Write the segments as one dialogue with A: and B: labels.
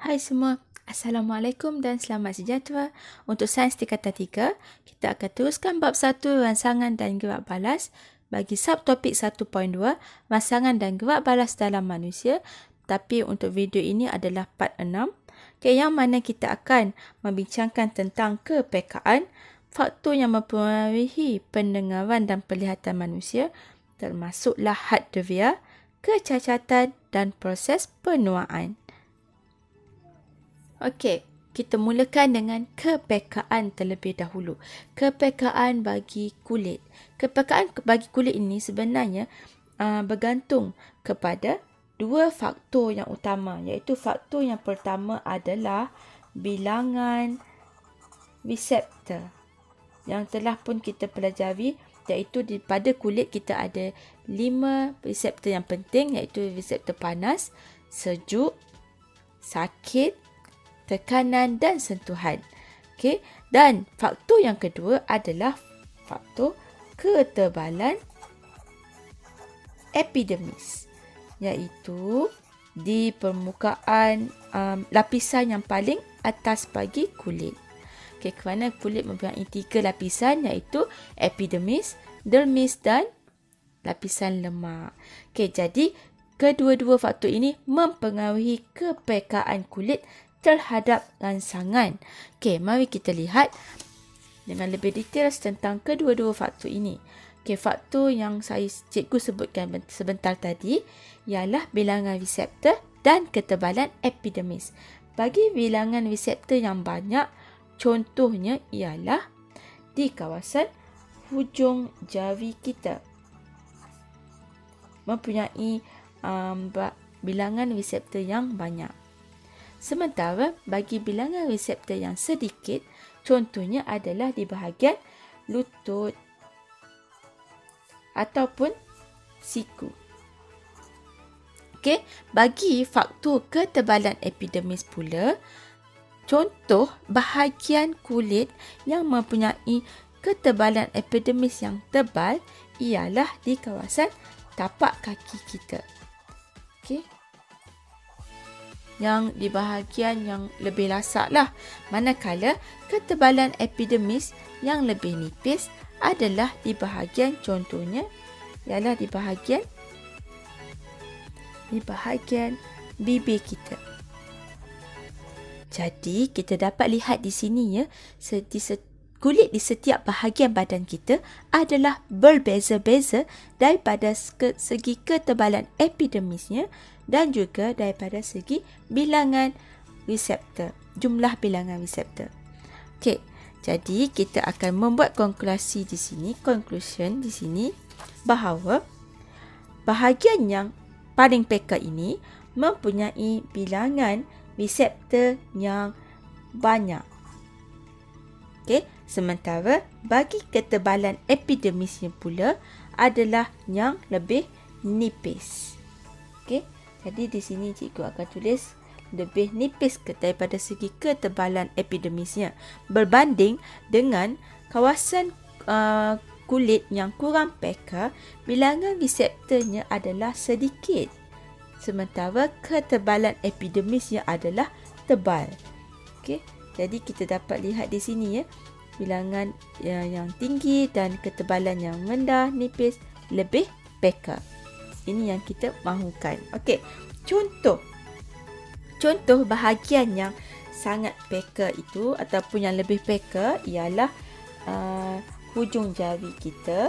A: Hai semua, Assalamualaikum dan selamat sejahtera. Untuk sains tingkatan 3, kita akan teruskan bab 1 rangsangan dan gerak balas bagi subtopik 1.2 rangsangan dan gerak balas dalam manusia. Tapi untuk video ini adalah part 6, yang mana kita akan membincangkan tentang kepekaan, faktor yang mempengaruhi pendengaran dan penglihatan manusia, termasuklah hardware, kecacatan dan proses penuaan. Okey, kita mulakan dengan kepekaan terlebih dahulu. Kepekaan bagi kulit. Kepekaan bagi kulit ini sebenarnya bergantung kepada dua faktor yang utama, iaitu faktor yang pertama adalah bilangan reseptor yang telah pun kita pelajari, iaitu pada kulit kita ada 5 reseptor yang penting, iaitu reseptor panas, sejuk, sakit, tekanan dan sentuhan. Okey, dan faktor yang kedua adalah faktor ketebalan epidermis, iaitu di permukaan lapisan yang paling atas bagi kulit. Okey, kerana kulit mempunyai 3 lapisan, iaitu epidermis, dermis dan lapisan lemak. Okey, jadi kedua-dua faktor ini mempengaruhi kepekaan kulit terhadap rangsangan. Okey, mari kita lihat dengan lebih detail tentang kedua-dua faktor ini. Okey, faktor yang cikgu sebutkan sebentar tadi ialah bilangan reseptor dan ketebalan epidermis. Bagi bilangan reseptor yang banyak, contohnya ialah di kawasan hujung jari kita. Mempunyai bilangan reseptor yang banyak. Sementara bagi bilangan reseptor yang sedikit, contohnya adalah di bahagian lutut ataupun siku. Okey, bagi faktor ketebalan epidermis pula, contoh bahagian kulit yang mempunyai ketebalan epidermis yang tebal ialah di kawasan tapak kaki kita. Okey, yang di bahagian yang lebih lasak lah. Manakala ketebalan epidermis yang lebih nipis adalah di bahagian, contohnya ialah di bahagian bibir kita. Jadi kita dapat lihat di sini ya, kulit di setiap bahagian badan kita adalah berbeza-beza daripada segi ketebalan epidermisnya dan juga daripada segi bilangan reseptor, jumlah bilangan reseptor. Okey, jadi kita akan membuat conclusion di sini bahawa bahagian yang paling peka ini mempunyai bilangan reseptor yang banyak. Okey, sementara bagi ketebalan epidermisnya pula adalah yang lebih nipis. Okey, jadi di sini cikgu akan tulis lebih nipis daripada segi ketebalan epidermisnya berbanding dengan kawasan kulit yang kurang peka, bilangan reseptornya adalah sedikit. Sementara ketebalan epidermisnya adalah tebal. Okey, jadi kita dapat lihat di sini ya, bilangan yang tinggi dan ketebalan yang rendah, nipis, lebih peka. Ini yang kita mahukan. Okey, contoh bahagian yang sangat peka itu ataupun yang lebih peka ialah hujung jari kita.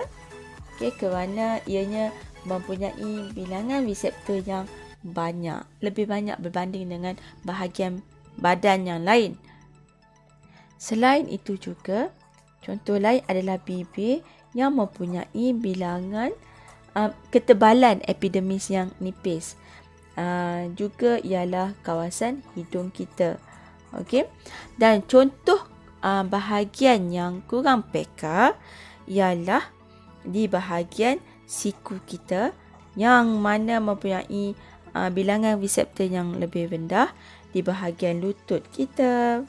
A: Okey, kerana ianya mempunyai bilangan reseptor yang banyak, lebih banyak berbanding dengan bahagian badan yang lain. Selain itu juga, contoh lain adalah bibir yang mempunyai bilangan ketebalan epidermis yang nipis. Juga ialah kawasan hidung kita. Okey. Dan contoh bahagian yang kurang peka ialah di bahagian siku kita yang mana mempunyai bilangan reseptor yang lebih rendah di bahagian lutut kita.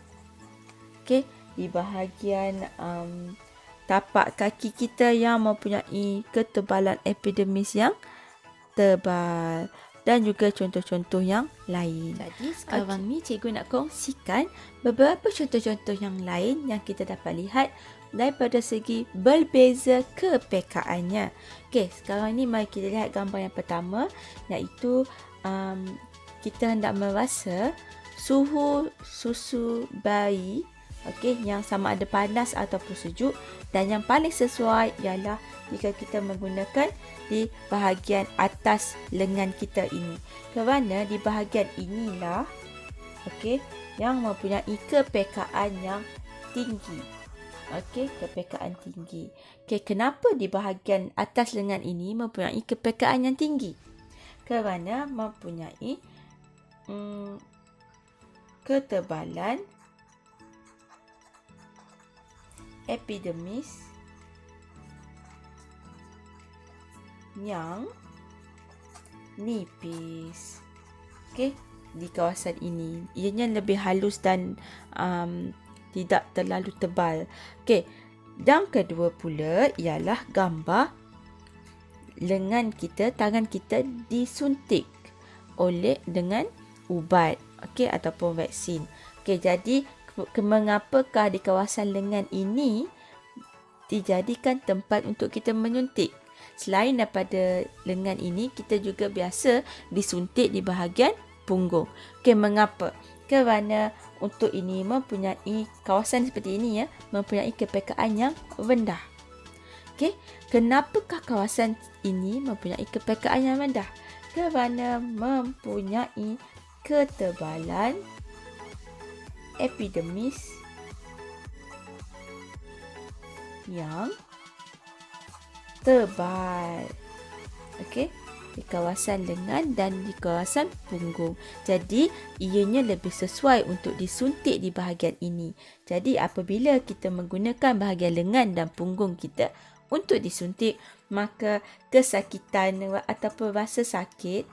A: Okey, di bahagian tapak kaki kita yang mempunyai ketebalan epidermis yang tebal. dan juga contoh-contoh yang lain. Jadi sekarang ni cikgu nak kongsikan beberapa contoh-contoh yang lain yang kita dapat lihat daripada segi berbeza kepekaannya. Okey, sekarang ni mari kita lihat gambar yang pertama, iaitu kita hendak merasa suhu susu bayi, okey, yang sama ada panas ataupun sejuk, dan yang paling sesuai ialah jika kita menggunakan di bahagian atas lengan kita ini. Kerana di bahagian inilah, okey, yang mempunyai kepekaan yang tinggi. Okey, kepekaan tinggi. Okey, kenapa di bahagian atas lengan ini mempunyai kepekaan yang tinggi? Kerana mempunyai ketebalan epidermis yang nipis. Okey, di kawasan ini ianya lebih halus dan tidak terlalu tebal. Okey, yang kedua pula ialah gambar lengan kita, tangan kita disuntik oleh dengan ubat, okey, ataupun vaksin. Okey, jadi mengapakah di kawasan lengan ini dijadikan tempat untuk kita menyuntik? Selain daripada lengan ini, kita juga biasa disuntik di bahagian punggung. Okey, mengapa? Kerana untuk ini mempunyai kawasan seperti ini, mempunyai kepekaan yang rendah. Okey, kenapakah kawasan ini mempunyai kepekaan yang rendah? Kerana mempunyai ketebalan epidermis yang tebal. Okey, di kawasan lengan dan di kawasan punggung. Jadi, ianya lebih sesuai untuk disuntik di bahagian ini. Jadi, apabila kita menggunakan bahagian lengan dan punggung kita untuk disuntik, maka kesakitan ataupun rasa sakit,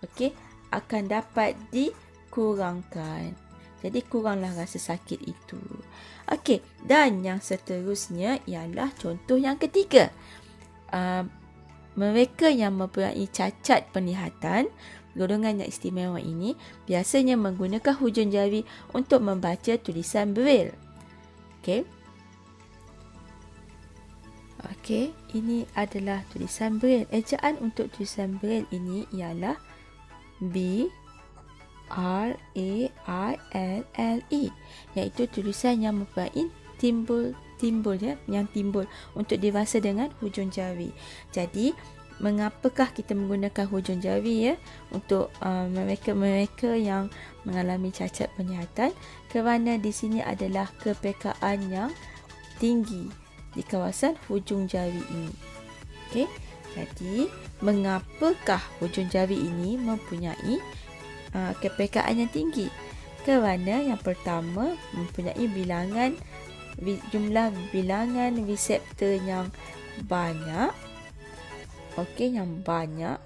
A: okey, akan dapat dikurangkan. Jadi, kuranglah rasa sakit itu. Okey, dan yang seterusnya ialah contoh yang ketiga. Mereka yang mempunyai cacat penglihatan, golongan yang istimewa ini biasanya menggunakan hujung jari untuk membaca tulisan Braille. Okey. Okey, ini adalah tulisan Braille. Ejaan untuk tulisan Braille ini ialah B R A I L L E, iaitu tulisan yang mempunyai timbul yang timbul untuk dirasa dengan hujung jari. Jadi, mengapakah kita menggunakan hujung jari untuk mereka yang mengalami cacat penglihatan? Kerana di sini adalah kepekaan yang tinggi di kawasan hujung jari ini. Okey. Jadi, mengapakah hujung jari ini mempunyai kepekaan yang tinggi? Kerana yang pertama mempunyai jumlah bilangan reseptor yang banyak. Okey, yang banyak.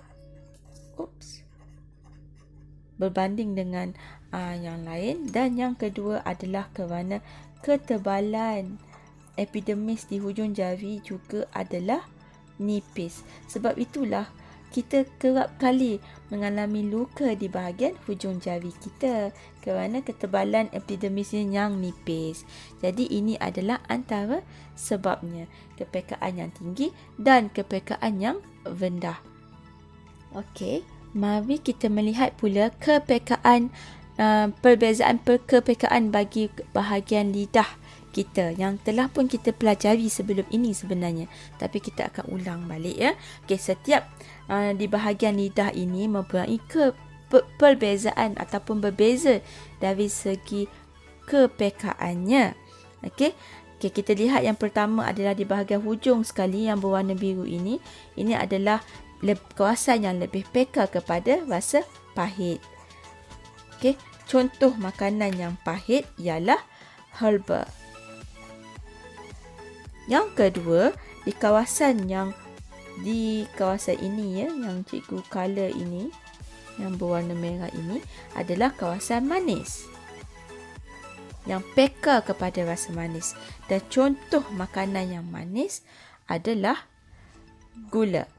A: Berbanding dengan yang lain. Dan yang kedua adalah kerana ketebalan epidermis di hujung jari juga adalah nipis. Sebab itulah kita kerap kali mengalami luka di bahagian hujung jari kita kerana ketebalan epidermisnya yang nipis. Jadi ini adalah antara sebabnya, kepekaan yang tinggi dan kepekaan yang rendah. Okey, mari kita melihat pula kepekaan perbezaan kepekaan bagi bahagian lidah kita yang telah pun kita pelajari sebelum ini sebenarnya, tapi kita akan ulang balik ya. Okey, setiap di bahagian lidah ini mempunyai perbezaan ataupun berbeza dari segi kepekaannya. Okey, kita lihat yang pertama adalah di bahagian hujung sekali yang berwarna biru ini. Ini adalah kawasan yang lebih peka kepada rasa pahit. Okey, contoh makanan yang pahit ialah herba. Yang kedua, di kawasan ini yang cikgu color ini, yang berwarna merah ini adalah kawasan manis, yang peka kepada rasa manis. Dan contoh makanan yang manis adalah gula.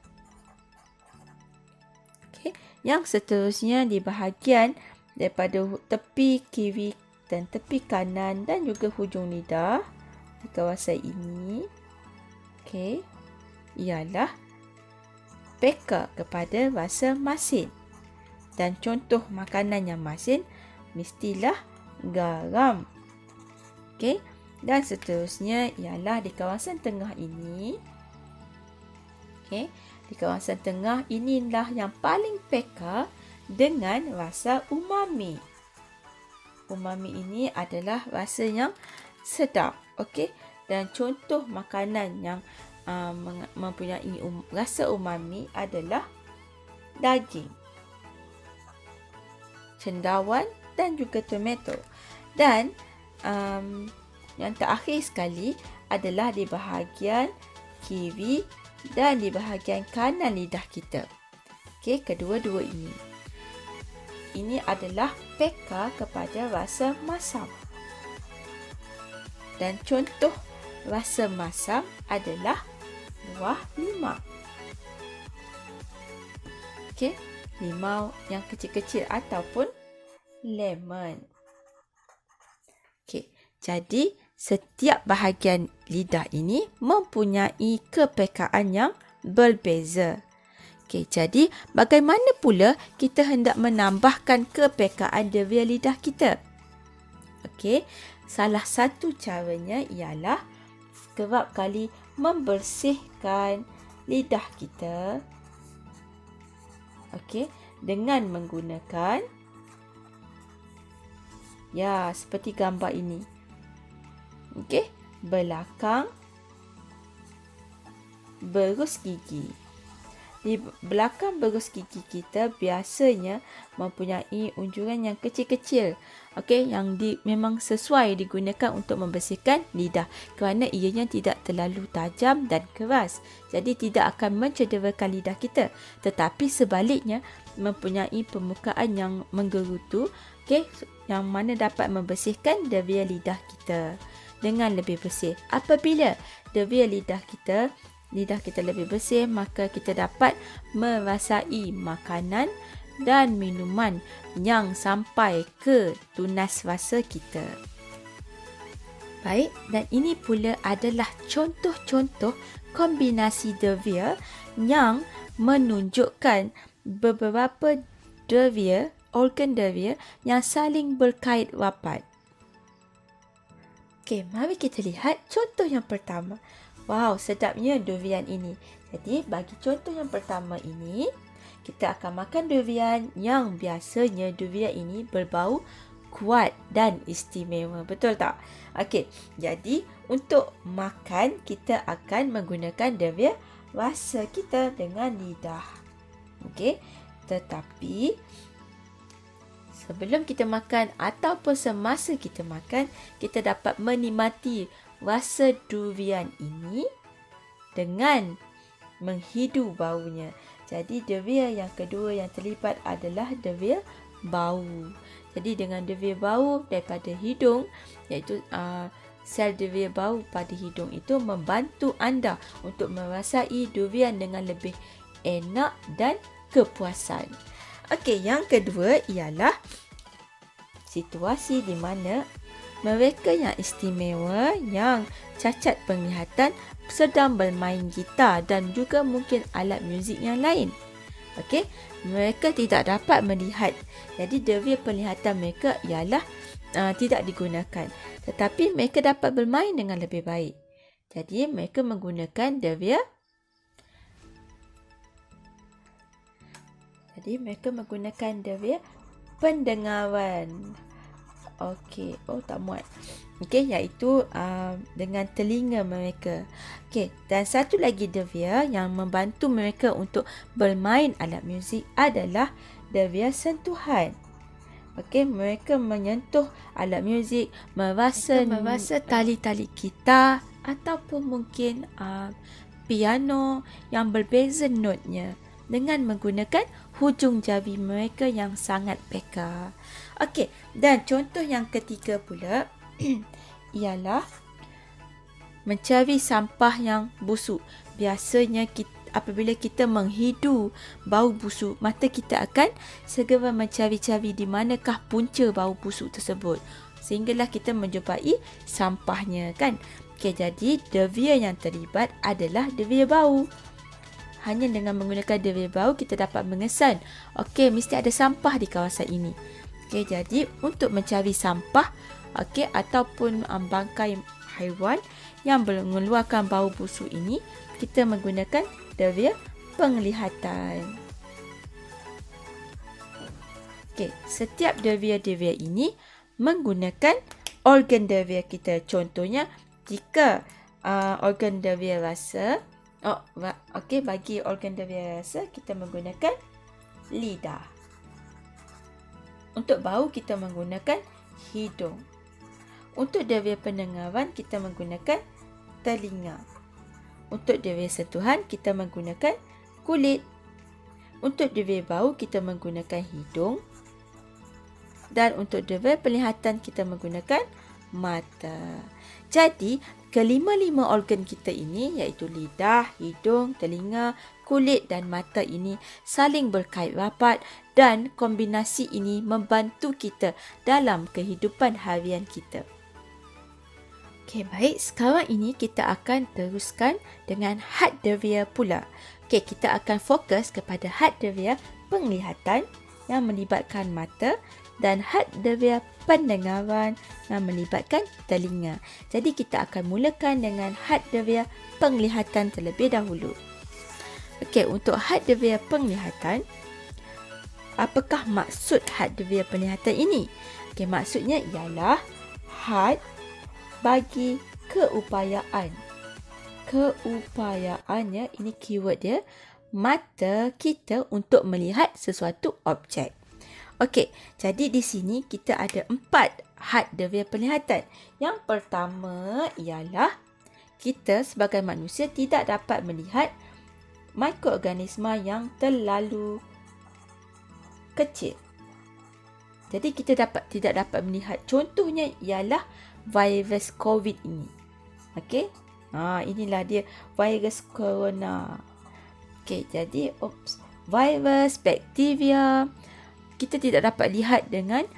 A: Okey, yang seterusnya di bahagian daripada tepi kiri dan tepi kanan dan juga hujung lidah di kawasan ini, okey, ialah peka kepada rasa masin. Dan contoh makanan yang masin mestilah garam. Okey, dan seterusnya ialah di kawasan tengah ini. Okey, di kawasan tengah inilah yang paling peka dengan rasa umami. Umami ini adalah rasa yang sedap. Okey, dan contoh makanan yang mempunyai rasa umami adalah daging, cendawan dan juga tomato. Dan yang terakhir sekali adalah di bahagian kiri dan di bahagian kanan lidah kita. Okey, kedua-dua ini. Ini adalah peka kepada rasa masam. Dan contoh rasa masam adalah buah limau. Okey, limau yang kecil-kecil ataupun lemon. Okey, jadi setiap bahagian lidah ini mempunyai kepekaan yang berbeza. Okey, jadi bagaimana pula kita hendak menambahkan kepekaan dervia lidah kita? Okey, salah satu caranya ialah kerap kali membersihkan lidah kita. Okey, dengan menggunakan seperti gambar ini. Okey, belakang berus gigi. Di belakang berus gigi kita biasanya mempunyai unjuran yang kecil-kecil. Okey, yang memang sesuai digunakan untuk membersihkan lidah kerana ianya tidak terlalu tajam dan keras. Jadi tidak akan mencederakan lidah kita. Tetapi sebaliknya mempunyai permukaan yang menggerutu, okey, yang mana dapat membersihkan dervia lidah kita dengan lebih bersih. Apabila dervia lidah kita lebih bersih, maka kita dapat merasai makanan dan minuman yang sampai ke tunas rasa kita. Baik, dan ini pula adalah contoh-contoh kombinasi dervia yang menunjukkan beberapa dervia, organ dervia yang saling berkait rapat. Okey, mari kita lihat contoh yang pertama. Wow, sedapnya durian ini. Jadi, bagi contoh yang pertama ini, kita akan makan durian yang biasanya durian ini berbau kuat dan istimewa. Betul tak? Okey, jadi untuk makan, kita akan menggunakan dervia rasa kita dengan lidah. Okey, tetapi sebelum kita makan ataupun semasa kita makan, kita dapat menikmati rasa durian ini dengan menghidu baunya. Jadi dervia yang kedua yang terlibat adalah dervia bau. Jadi dengan dervia bau daripada hidung, iaitu sel dervia bau pada hidung itu membantu anda untuk merasai durian dengan lebih enak dan kepuasan. Okey, yang kedua ialah situasi di mana mereka yang istimewa, yang cacat penglihatan sedang bermain gitar dan juga mungkin alat muzik yang lain. Okey, mereka tidak dapat melihat. Jadi dervia penglihatan mereka ialah tidak digunakan. Tetapi mereka dapat bermain dengan lebih baik. Jadi mereka menggunakan dervia pendengaran. Okey, tak muat. Okey, iaitu dengan telinga mereka. Okey, dan satu lagi dervia yang membantu mereka untuk bermain alat muzik adalah dervia sentuhan. Okey, mereka menyentuh alat muzik, merasa tali-tali gitar ataupun mungkin piano yang berbeza notnya dengan menggunakan hujung jari mereka yang sangat peka. Okey, dan contoh yang ketiga pula ialah mencari sampah yang busuk. Biasanya apabila kita menghidu bau busuk, mata kita akan segera mencari-cari di manakah punca bau busuk tersebut. Sehinggalah kita menjumpai sampahnya kan. Okey, jadi devia yang terlibat adalah devia bau. Hanya dengan menggunakan devia bau kita dapat mengesan, okey, mesti ada sampah di kawasan ini. Okey, jadi untuk mencari sampah, okey, ataupun bangkai haiwan yang mengeluarkan bau busuk ini, kita menggunakan devia penglihatan. Okey, setiap devia-devia ini menggunakan organ devia kita. Contohnya, jika organ devia rasa, bagi organ devia rasa kita menggunakan lidah. Untuk bau kita menggunakan hidung. Untuk devia pendengaran kita menggunakan telinga. Untuk devia sentuhan kita menggunakan kulit. Untuk devia bau kita menggunakan hidung. Dan untuk devia penglihatan kita menggunakan mata. Jadi, kelima-lima organ kita ini iaitu lidah, hidung, telinga, kulit dan mata ini saling berkait rapat dan kombinasi ini membantu kita dalam kehidupan harian kita. Okey, baik. Sekarang ini kita akan teruskan dengan had devia pula. Okey, kita akan fokus kepada had devia penglihatan yang melibatkan mata dan had devia pendengaran yang melibatkan telinga. Jadi kita akan mulakan dengan had devia penglihatan terlebih dahulu. Okey, untuk had devia penglihatan, apakah maksud had devia penglihatan ini? Okey, maksudnya ialah had bagi keupayaan. Keupayaannya, ini keyword dia, mata kita untuk melihat sesuatu objek. Okey, jadi di sini kita ada 4 had devia penglihatan. Yang pertama ialah kita sebagai manusia tidak dapat melihat mikroorganisma yang terlalu kecil. Jadi kita tidak dapat melihat. Contohnya ialah virus COVID ini. Okey. Inilah dia virus corona. Okey, jadi virus, bakteria kita tidak dapat lihat dengan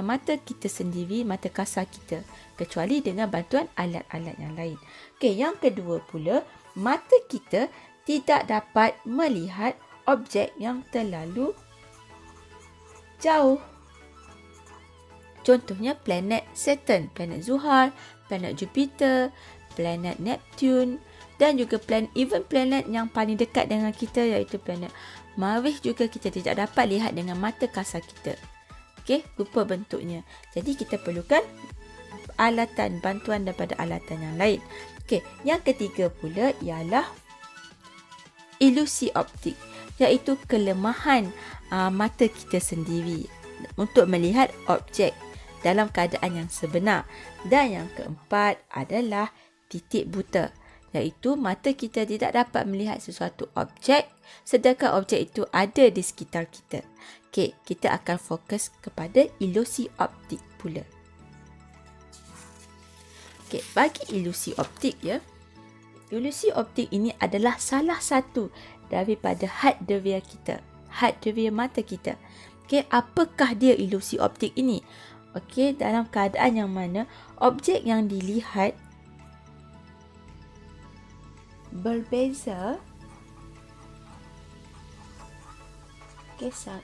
A: mata kita sendiri, mata kasar kita, kecuali dengan bantuan alat-alat yang lain. Okey, yang kedua pula, mata kita tidak dapat melihat objek yang terlalu jauh. Contohnya planet Saturn, planet Zuhal, planet Jupiter, planet Neptune dan juga planet yang paling dekat dengan kita iaitu planet Marikh juga kita tidak dapat lihat dengan mata kasar kita. Okey, rupa bentuknya. Jadi kita perlukan bantuan daripada alatan yang lain. Okey, yang ketiga pula ialah ilusi optik, iaitu kelemahan mata kita sendiri untuk melihat objek dalam keadaan yang sebenar. Dan yang keempat adalah titik buta, iaitu mata kita tidak dapat melihat sesuatu objek sedangkan objek itu ada di sekitar kita. Okey, kita akan fokus kepada ilusi optik pula. Okey, bagi ilusi optik ilusi optik ini adalah salah satu daripada had devia kita, had devia mata kita. Okey, apakah dia ilusi optik ini? Okey, dalam keadaan yang mana objek yang dilihat berbeza.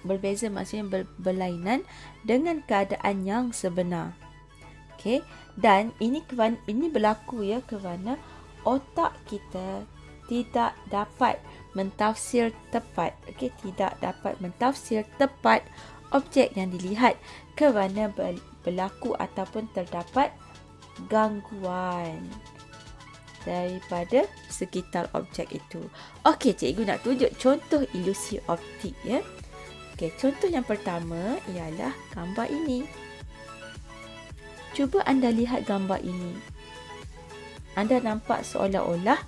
A: Berbeza maksudnya berlainan dengan keadaan yang sebenar. Okey, dan ini berlaku kerana otak kita tidak dapat mentafsir tepat. Okey, tidak dapat mentafsir tepat objek yang dilihat kerana berlaku ataupun terdapat gangguan daripada sekitar objek itu. Okey, cikgu nak tunjuk contoh ilusi optik ya. Okey, contoh yang pertama ialah gambar ini. Cuba anda lihat gambar ini. Anda nampak seolah-olah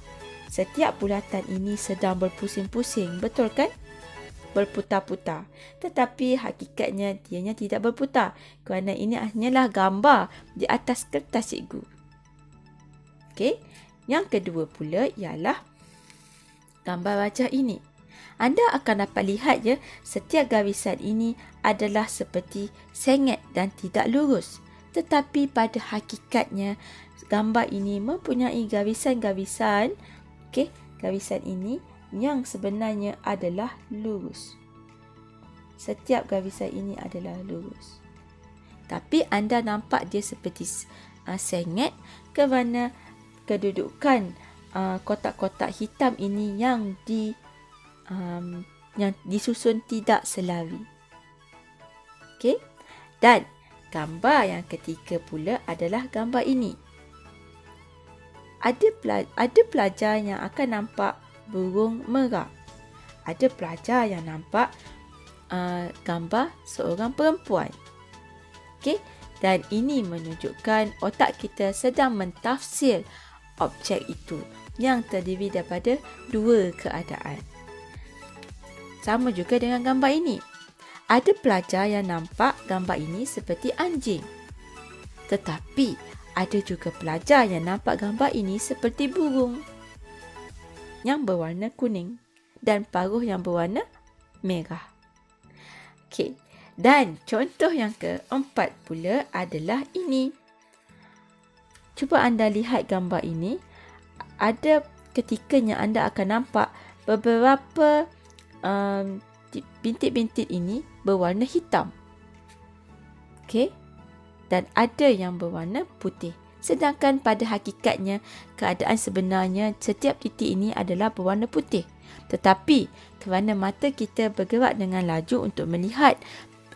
A: setiap bulatan ini sedang berpusing-pusing, betul kan? Berputar-putar. Tetapi hakikatnya dianya tidak berputar kerana ini hanyalah gambar di atas kertas cikgu. Okey, yang kedua pula ialah gambar wajah ini. Anda akan dapat lihat ya, setiap garisan ini adalah seperti sengit dan tidak lurus. Tetapi pada hakikatnya, gambar ini mempunyai garisan-garisan, garisan ini yang sebenarnya adalah lurus. Setiap garisan ini adalah lurus. Tapi anda nampak dia seperti sengit kerana kedudukan kotak-kotak hitam ini yang disusun tidak selari. Okey? Dan gambar yang ketiga pula adalah gambar ini. Ada pelajar yang akan nampak burung merak. Ada pelajar yang nampak gambar seorang perempuan. Okey? Dan ini menunjukkan otak kita sedang mentafsir objek itu yang terdiri daripada dua keadaan. Sama juga dengan gambar ini. Ada pelajar yang nampak gambar ini seperti anjing. Tetapi ada juga pelajar yang nampak gambar ini seperti burung yang berwarna kuning dan paruh yang berwarna merah. Okey. Dan contoh yang keempat pula adalah ini. Cuba anda lihat gambar ini. Ada ketikanya anda akan nampak beberapa bintik-bintik ini berwarna hitam. Okey? Dan ada yang berwarna putih. Sedangkan pada hakikatnya, keadaan sebenarnya setiap titik ini adalah berwarna putih. Tetapi kerana mata kita bergerak dengan laju untuk melihat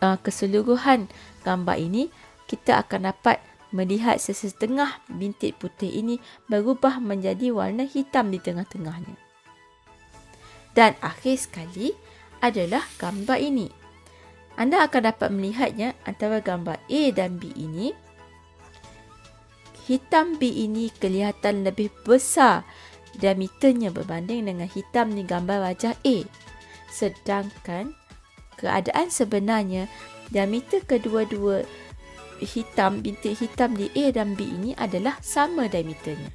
A: keseluruhan gambar ini, kita akan dapat melihat sesetengah bintik putih ini berubah menjadi warna hitam di tengah-tengahnya. Dan akhir sekali adalah gambar ini. Anda akan dapat melihatnya antara gambar A dan B ini. Hitam B ini kelihatan lebih besar diameternya berbanding dengan hitam di gambar wajah A. Sedangkan keadaan sebenarnya diameter kedua-dua bintik hitam di A dan B ini adalah sama diameternya.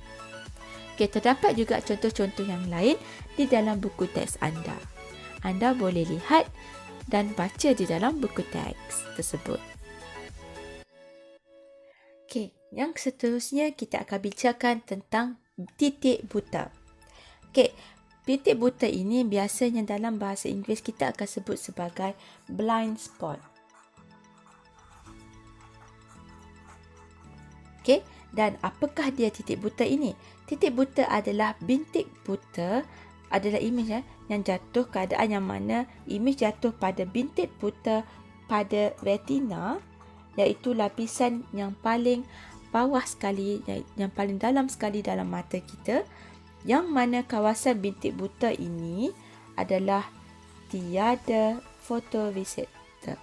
A: Okey, terdapat juga contoh-contoh yang lain di dalam buku teks anda. Anda boleh lihat dan baca di dalam buku teks tersebut. Okey, yang seterusnya kita akan bicarakan tentang titik buta. Okey, titik buta ini biasanya dalam bahasa Inggeris kita akan sebut sebagai blind spot. Okey, dan apakah dia titik buta ini? Titik buta adalah bintik buta, adalah imej yang jatuh, keadaan yang mana imej jatuh pada bintik buta pada retina, iaitu lapisan yang paling bawah sekali, yang paling dalam sekali dalam mata kita, yang mana kawasan bintik buta ini adalah tiada fotoreseptor.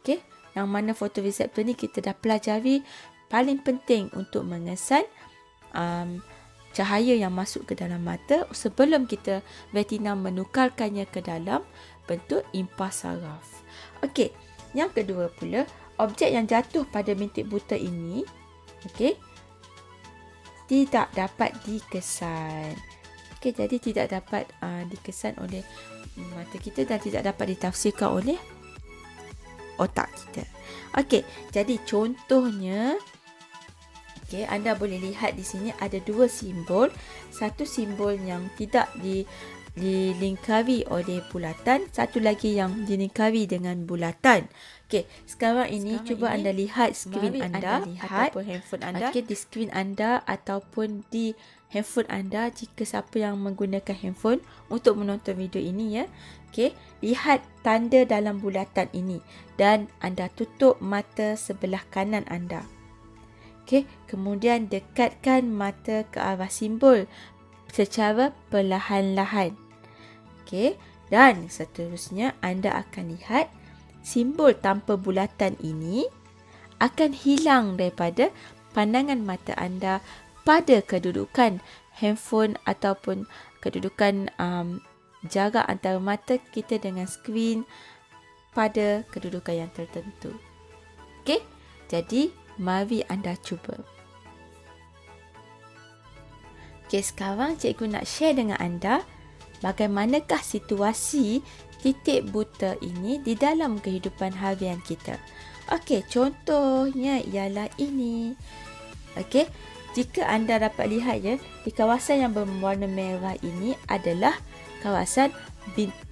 A: Okey, yang mana fotoreseptor ni kita dah pelajari paling penting untuk mengesan cahaya yang masuk ke dalam mata sebelum kita retina menukarkannya ke dalam bentuk impas saraf. Okey, yang kedua pula, objek yang jatuh pada bintik buta ini, okey, tidak dapat dikesan. Okey, jadi tidak dapat dikesan oleh mata kita dan tidak dapat ditafsirkan oleh otak kita. Okey, jadi contohnya, okey, anda boleh lihat di sini ada dua simbol. Satu simbol yang tidak dilingkari oleh bulatan, satu lagi yang dilingkari dengan bulatan. Okey, sekarang ini cuba anda lihat skrin anda ataupun handphone anda. Okey, di skrin anda ataupun di handphone anda jika siapa yang menggunakan handphone untuk menonton video ini ya. Okey, lihat tanda dalam bulatan ini dan anda tutup mata sebelah kanan anda. Okey, kemudian dekatkan mata ke arah simbol secara perlahan-lahan. Okey, dan seterusnya anda akan lihat simbol tanpa bulatan ini akan hilang daripada pandangan mata anda pada kedudukan handphone ataupun kedudukan jarak antara mata kita dengan skrin pada kedudukan yang tertentu. Okey, jadi mari anda cuba. Okey, sekarang cikgu nak share dengan anda bagaimanakah situasi titik buta ini di dalam kehidupan harian kita. Okey, contohnya ialah ini. Okey, jika anda dapat lihat ya, di kawasan yang berwarna merah ini adalah kawasan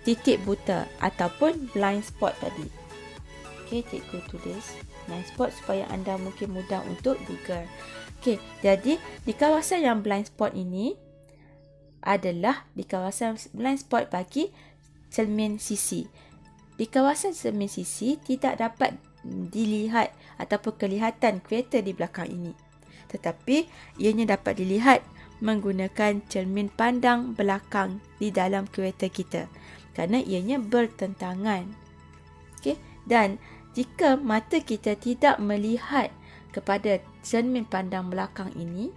A: titik buta ataupun blind spot tadi. Okey, cikgu tulis blind spot supaya anda mungkin mudah untuk Google. Okey, jadi di kawasan yang blind spot ini adalah di kawasan blind spot bagi cermin sisi. Di kawasan cermin sisi tidak dapat dilihat ataupun kelihatan kereta di belakang ini. Tetapi ianya dapat dilihat menggunakan cermin pandang belakang di dalam kereta kita kerana ianya bertentangan. Okey, dan jika mata kita tidak melihat kepada cermin pandang belakang ini,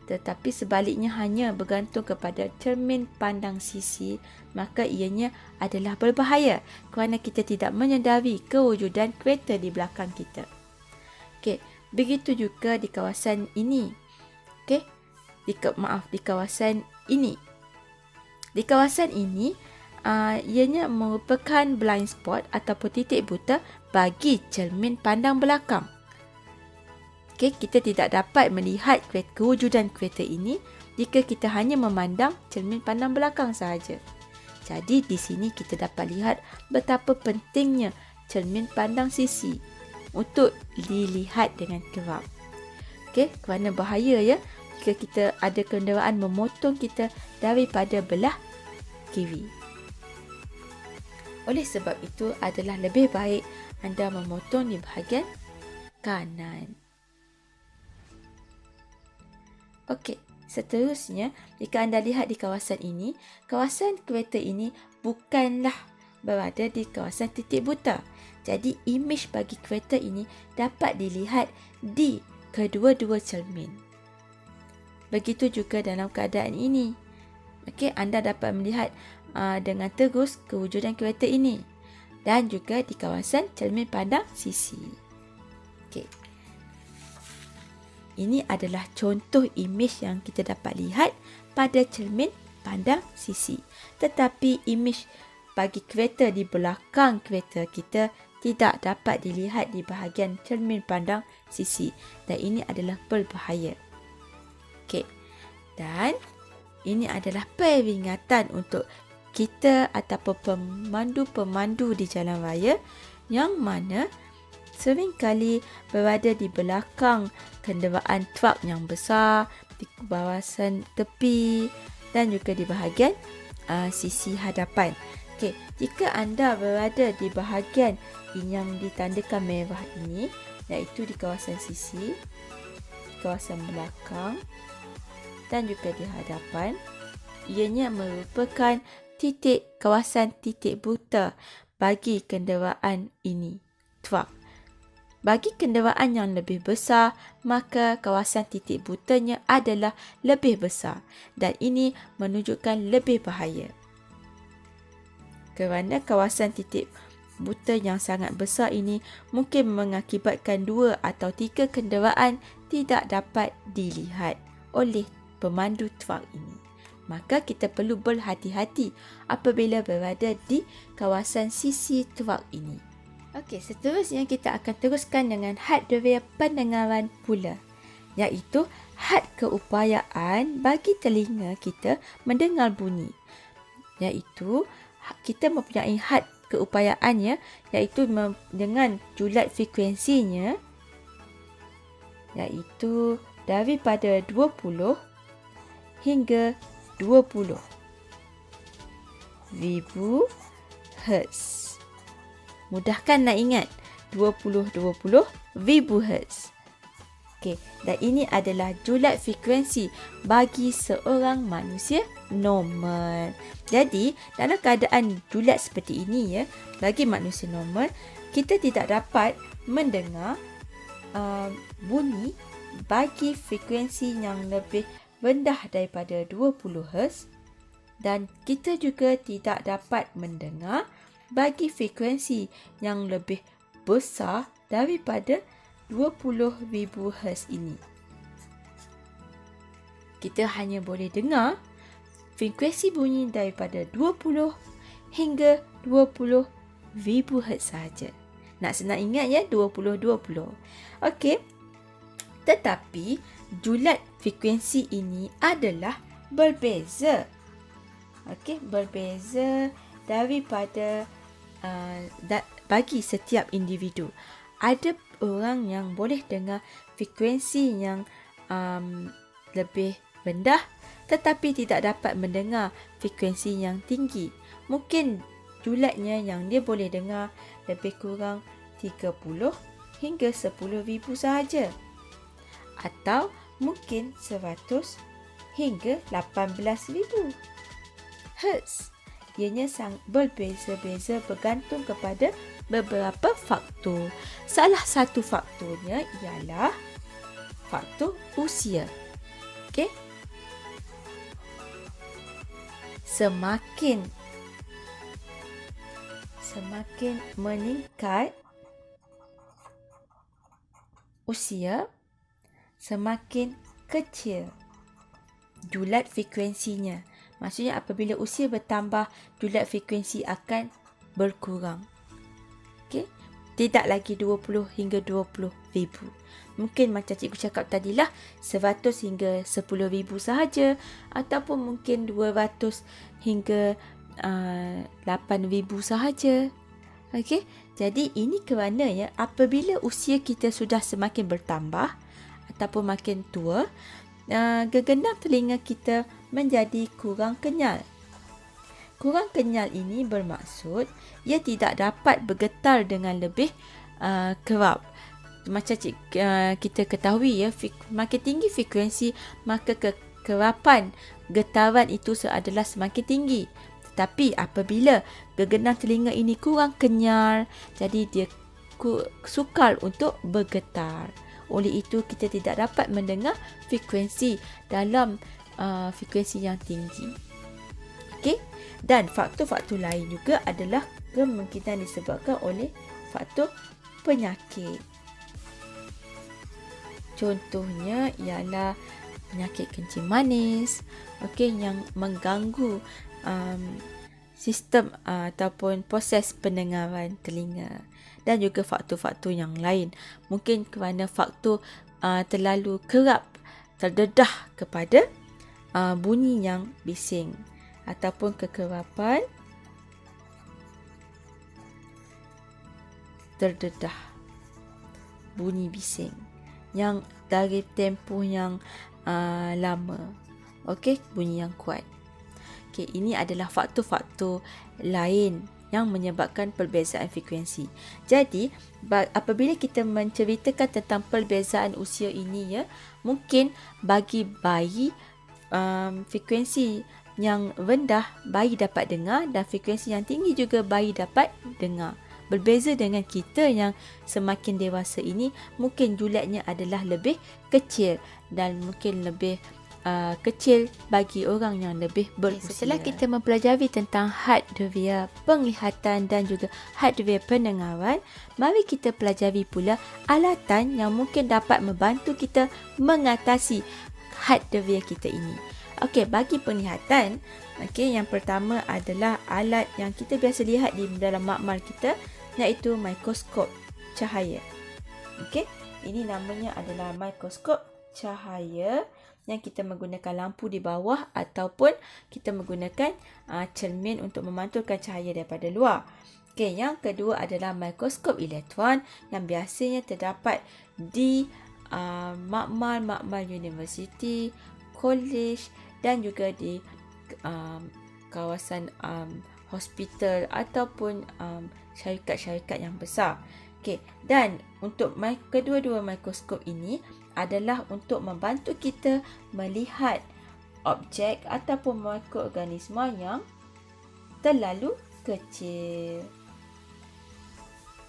A: tetapi sebaliknya hanya bergantung kepada cermin pandang sisi, maka ianya adalah berbahaya kerana kita tidak menyedari kewujudan kereta di belakang kita. Okey, begitu juga di kawasan ini. Okey, di kawasan ini. Di kawasan ini, ianya merupakan blind spot ataupun titik buta bagi cermin pandang belakang. Okay, kita tidak dapat melihat kewujudan kereta ini jika kita hanya memandang cermin pandang belakang sahaja. Jadi di sini kita dapat lihat betapa pentingnya cermin pandang sisi untuk dilihat dengan kerap. Okay, kerana bahaya ya jika kita ada kenderaan memotong kita daripada belah kiri. Oleh sebab itu adalah lebih baik anda memotong di bahagian kanan. Okey, seterusnya jika anda lihat di kawasan ini, kawasan kereta ini bukanlah berada di kawasan titik buta. Jadi imej bagi kereta ini dapat dilihat di kedua-dua cermin. Begitu juga dalam keadaan ini. Okey, anda dapat melihat dengan terus kewujudan kereta ini dan juga di kawasan cermin pandang sisi. Okey. Ini adalah contoh imej yang kita dapat lihat pada cermin pandang sisi. Tetapi imej bagi kereta di belakang kereta kita tidak dapat dilihat di bahagian cermin pandang sisi. Dan ini adalah berbahaya. Okey. Dan ini adalah peringatan untuk kita ataupun pemandu-pemandu di jalan raya yang mana seringkali berada di belakang kenderaan truk yang besar, di kawasan tepi dan juga di bahagian sisi hadapan. Okey, jika anda berada di bahagian yang ditandakan merah ini, iaitu di kawasan sisi, kawasan belakang dan juga di hadapan, ianya merupakan kawasan titik buta bagi kenderaan ini, truk. Bagi kenderaan yang lebih besar, maka kawasan titik butanya adalah lebih besar dan ini menunjukkan lebih bahaya. Kerana kawasan titik buta yang sangat besar ini mungkin mengakibatkan 2 atau 3 kenderaan tidak dapat dilihat oleh pemandu truk ini. Maka kita perlu berhati-hati apabila berada di kawasan sisi truk ini. Okey, seterusnya kita akan teruskan dengan had deria pendengaran pula, iaitu had keupayaan bagi telinga kita mendengar bunyi. Iaitu kita mempunyai had keupayaannya, iaitu dengan julat frekuensinya, iaitu daripada 20 hingga 20 ribu Hertz. Mudahkan nak ingat, 20 ribu Hertz. Okey, dan ini adalah julat frekuensi bagi seorang manusia normal. Jadi, dalam keadaan julat seperti ini bagi manusia normal, kita tidak dapat mendengar bunyi bagi frekuensi yang lebih rendah daripada 20 Hz dan kita juga tidak dapat mendengar bagi frekuensi yang lebih besar daripada 20,000 Hz ini. Kita hanya boleh dengar frekuensi bunyi daripada 20 hingga 20,000 Hz sahaja. Nak senang ingat ya, 20-20. Okey. Tetapi julat frekuensi ini adalah berbeza. Okey, berbeza daripada bagi setiap individu. Ada orang yang boleh dengar frekuensi yang lebih rendah tetapi tidak dapat mendengar frekuensi yang tinggi. Mungkin julatnya yang dia boleh dengar lebih kurang 30 hingga 10,000 sahaja. Atau mungkin 100 hingga 18,000 Hz. Ianya sangat berbeza-beza bergantung kepada beberapa faktor. Salah satu faktornya ialah faktor usia. Okey. Semakin meningkat usia, semakin kecil julat frekuensinya. Maksudnya apabila usia bertambah, julat frekuensi akan berkurang. Okey? Tidak lagi 20 hingga 20,000. Mungkin macam cikgu cakap tadilah 100 hingga 10,000 sahaja, ataupun mungkin 200 hingga 8,000 sahaja. Okey? Jadi ini kerana ya, apabila usia kita sudah semakin bertambah ataupun makin tua, gegenap telinga kita menjadi kurang kenyal. Kurang kenyal ini bermaksud ia tidak dapat bergetar dengan lebih kerap. Macam kita ketahui ya, makin tinggi frekuensi maka kekerapan getaran itu adalah semakin tinggi. Tetapi apabila gegenap telinga ini kurang kenyal, jadi dia sukar untuk bergetar. Oleh itu kita tidak dapat mendengar frekuensi dalam frekuensi yang tinggi. Okey? Dan faktor-faktor lain juga adalah kemungkinan disebabkan oleh faktor penyakit. Contohnya ialah penyakit kencing manis, okey, yang mengganggu sistem ataupun proses pendengaran telinga, dan juga faktor-faktor yang lain. Mungkin kerana faktor terlalu kerap terdedah kepada bunyi yang bising, ataupun kekerapan terdedah bunyi bising yang dari tempoh yang lama. Okey, bunyi yang kuat. Okey, ini adalah faktor-faktor lain yang menyebabkan perbezaan frekuensi. Jadi, apabila kita menceritakan tentang perbezaan usia ini ya, mungkin bagi bayi frekuensi yang rendah bayi dapat dengar, dan frekuensi yang tinggi juga bayi dapat dengar. Berbeza dengan kita yang semakin dewasa ini, mungkin julatnya adalah lebih kecil dan mungkin lebih kecil bagi orang yang lebih berusia. Setelah kita mempelajari tentang hardware penglihatan dan juga hardware pendengaran, mari kita pelajari pula alatan yang mungkin dapat membantu kita mengatasi hardware kita ini. Okey, bagi penglihatan, okey, yang pertama adalah alat yang kita biasa lihat di dalam makmal kita, iaitu mikroskop cahaya. Okey, ini namanya adalah mikroskop cahaya yang kita menggunakan lampu di bawah ataupun kita menggunakan cermin untuk memantulkan cahaya daripada luar. Okey, yang kedua adalah mikroskop elektron yang biasanya terdapat di makmal-makmal universiti, college dan juga di kawasan hospital ataupun syarikat-syarikat yang besar. Okey, dan untuk kedua-dua mikroskop ini adalah untuk membantu kita melihat objek ataupun mikroorganisma yang terlalu kecil.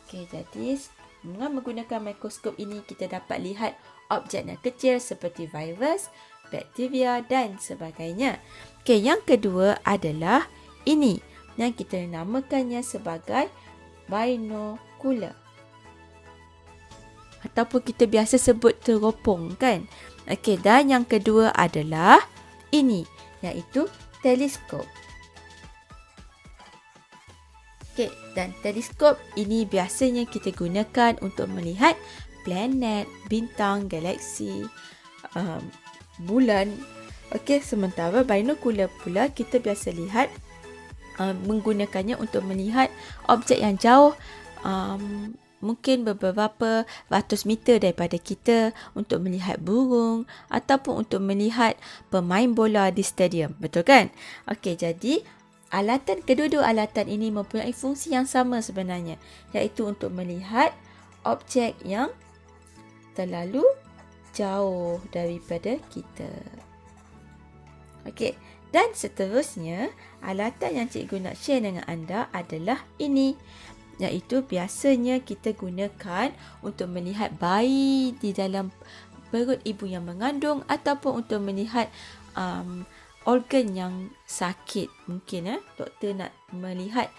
A: Okey, jadi dengan menggunakan mikroskop ini kita dapat lihat objek yang kecil seperti virus, bakteria dan sebagainya. Okey, yang kedua adalah ini yang kita namakannya sebagai binokular, ataupun kita biasa sebut teropong kan. Okey, dan yang kedua adalah ini, iaitu teleskop. Okey, dan teleskop ini biasanya kita gunakan untuk melihat planet, bintang, galaksi, bulan. Okey, sementara binocular pula kita biasa lihat menggunakannya untuk melihat objek yang jauh, mungkin beberapa ratus meter daripada kita, untuk melihat burung ataupun untuk melihat pemain bola di stadium. Betul kan? Okey, jadi kedua-dua alatan ini mempunyai fungsi yang sama sebenarnya, iaitu untuk melihat objek yang terlalu jauh daripada kita. Okey, dan seterusnya, alatan yang cikgu nak share dengan anda adalah ini, iaitu biasanya kita gunakan untuk melihat bayi di dalam perut ibu yang mengandung ataupun untuk melihat organ yang sakit. Mungkin doktor nak melihat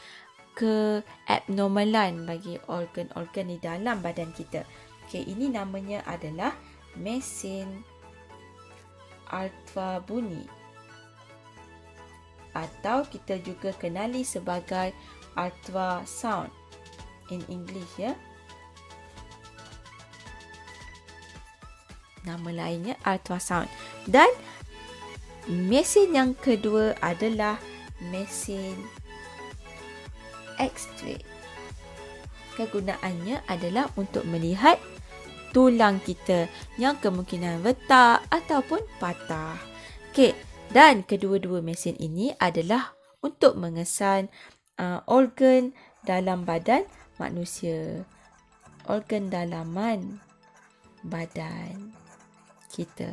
A: keabnormalan bagi organ-organ di dalam badan kita. Okey, ini namanya adalah mesin ultrabunyi, atau kita juga kenali sebagai ultrasound in English, ya. Nama lainnya ultrasound. Dan mesin yang kedua adalah mesin X-ray. Kegunaannya adalah untuk melihat tulang kita yang kemungkinan retak ataupun patah. Okey, dan kedua-dua mesin ini adalah untuk mengesan organ dalam badan manusia, organ dalaman badan kita.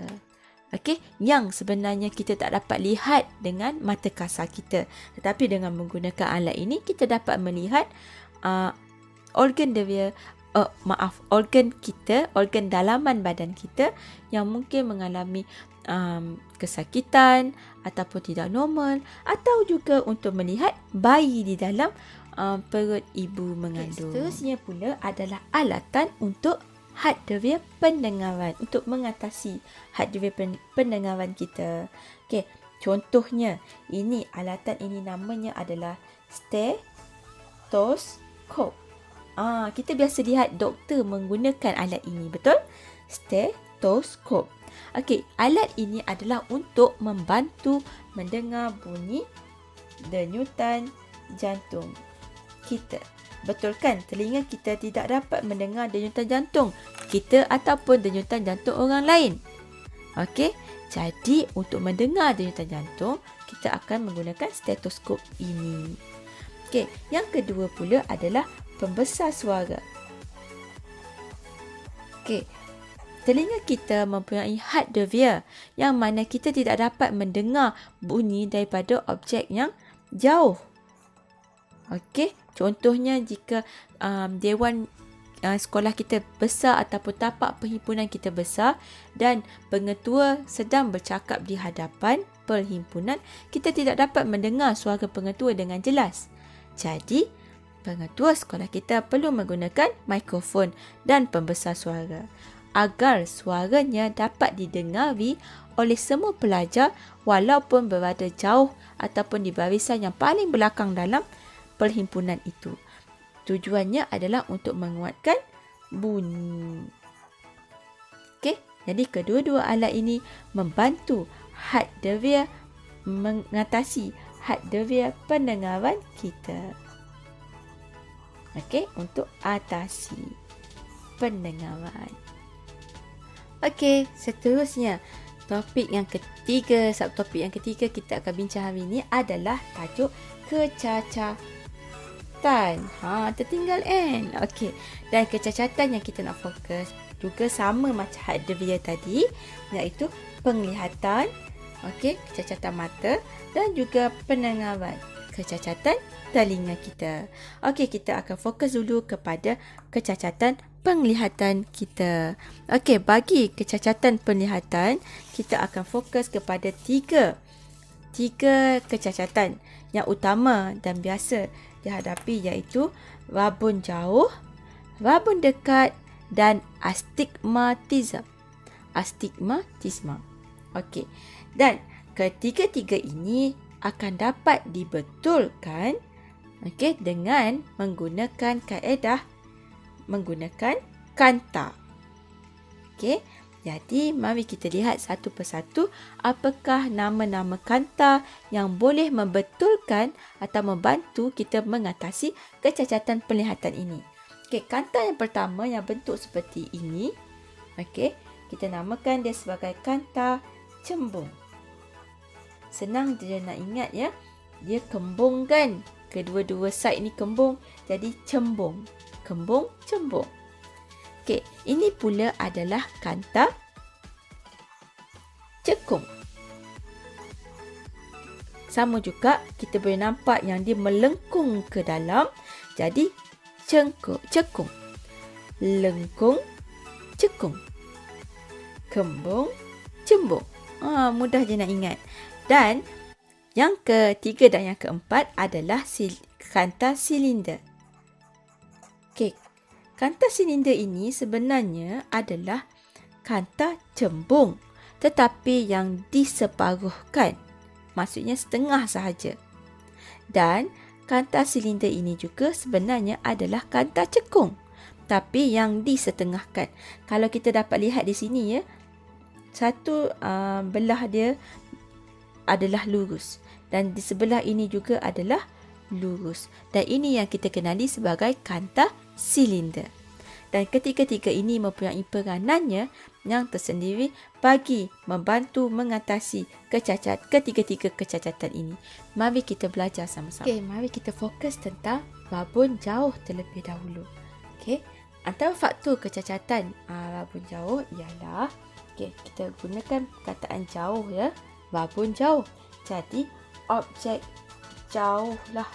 A: Okey, yang sebenarnya kita tak dapat lihat dengan mata kasar kita, tetapi dengan menggunakan alat ini kita dapat melihat organ kita, organ dalaman badan kita yang mungkin mengalami kesakitan ataupun tidak normal, atau juga untuk melihat bayi di dalam perut ibu mengandung. Seterusnya pula adalah alatan untuk hardware pendengaran, untuk mengatasi hardware pendengaran kita. Okey, contohnya alatan ini namanya adalah stetoskop. Kita biasa lihat doktor menggunakan alat ini, betul? Stetoskop. Okey, alat ini adalah untuk membantu mendengar bunyi denyutan jantung kita. Betul kan? Telinga kita tidak dapat mendengar denyutan jantung kita ataupun denyutan jantung orang lain. Okey, jadi untuk mendengar denyutan jantung, kita akan menggunakan stetoskop ini. Okey, yang kedua pula adalah pembesar suara. Okey, telinga kita mempunyai hardware yang mana kita tidak dapat mendengar bunyi daripada objek yang jauh. Okey, contohnya jika dewan sekolah kita besar ataupun tapak perhimpunan kita besar dan pengetua sedang bercakap di hadapan perhimpunan, kita tidak dapat mendengar suara pengetua dengan jelas. Jadi, pengetua sekolah kita perlu menggunakan mikrofon dan pembesar suara agar suaranya dapat didengari oleh semua pelajar walaupun berada jauh ataupun di barisan yang paling belakang dalam perhimpunan itu. Tujuannya adalah untuk menguatkan bunyi. Okey, jadi kedua-dua alat ini membantu hardware mengatasi hardware pendengaran kita. Okey, untuk atasi pendengaran. Okey, seterusnya topik yang ketiga, subtopik yang ketiga kita akan bincang hari ini adalah tajuk kecacatan. Tertinggal N. Okey. Dan kecacatan yang kita nak fokus juga sama macam hardware tadi, iaitu penglihatan, okey, kecacatan mata dan juga pendengaran, kecacatan telinga kita. Okey, kita akan fokus dulu kepada kecacatan penglihatan kita. Okey, bagi kecacatan penglihatan, kita akan fokus kepada tiga kecacatan yang utama dan biasa dihadapi, iaitu rabun jauh, rabun dekat dan astigmatisme. Okey. Dan ketiga-tiga ini akan dapat dibetulkan dengan menggunakan kaedah menggunakan kanta. Jadi mari kita lihat satu persatu apakah nama-nama kanta yang boleh membetulkan atau membantu kita mengatasi kecacatan penglihatan ini. Kanta yang pertama yang bentuk seperti ini, kita namakan dia sebagai kanta cembung. Senang dia nak ingat ya. Dia kembung kan. Kedua-dua side ni kembung. Jadi cembung. Kembung, cembung. Ini pula adalah kanta cekung. Sama juga kita boleh nampak yang dia melengkung ke dalam. Jadi cekung. Lengkung, cekung. Kembung, cembung. Mudah je nak ingat. Dan yang ketiga dan yang keempat adalah kanta silinder. Kanta silinder ini sebenarnya adalah kanta cembung tetapi yang diseparuhkan. Maksudnya setengah sahaja. Dan kanta silinder ini juga sebenarnya adalah kanta cekung tapi yang disetengahkan. Kalau kita dapat lihat di sini ya, satu belah dia adalah lurus dan di sebelah ini juga adalah lurus. Dan ini yang kita kenali sebagai kanta silinder. Dan ketiga-tiga ini mempunyai peranannya yang tersendiri bagi membantu mengatasi ketiga-tiga kecacatan ini. Mari kita belajar sama-sama. Mari kita fokus tentang babun jauh terlebih dahulu. Antara faktor kecacatan babun jauh ialah kita gunakan perkataan jauh ya. Babun jauh. Jadi objek jauh lah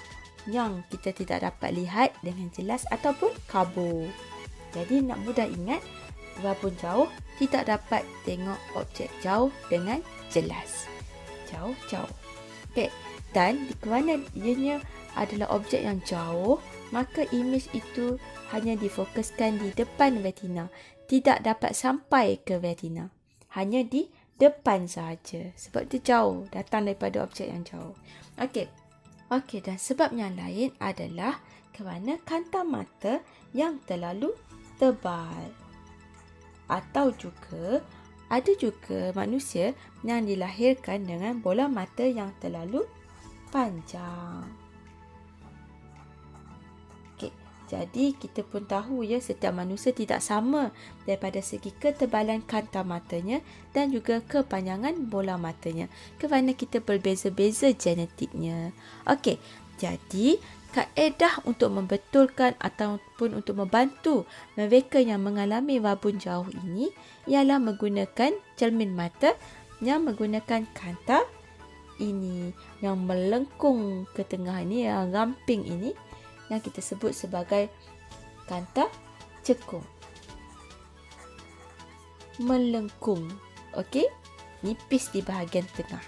A: yang kita tidak dapat lihat dengan jelas ataupun kabur. Jadi nak mudah ingat, babun jauh tidak dapat tengok objek jauh dengan jelas. Jauh-jauh. Dan kerana ianya adalah objek yang jauh, maka imej itu hanya difokuskan di depan retina. Tidak dapat sampai ke retina. Hanya di depan sahaja. Sebab dia jauh, datang daripada objek yang jauh. Dan sebab yang lain adalah kerana kanta mata yang terlalu tebal. Atau juga ada juga manusia yang dilahirkan dengan bola mata yang terlalu panjang. Jadi kita pun tahu ya, setiap manusia tidak sama daripada segi ketebalan kanta matanya dan juga kepanjangan bola matanya kerana kita berbeza-beza genetiknya. Jadi kaedah untuk membetulkan ataupun untuk membantu mereka yang mengalami babun jauh ini ialah menggunakan cermin mata yang menggunakan kanta ini yang melengkung ke tengah ini, yang ramping ini, yang kita sebut sebagai kanta cekung. Melengkung. Nipis di bahagian tengah.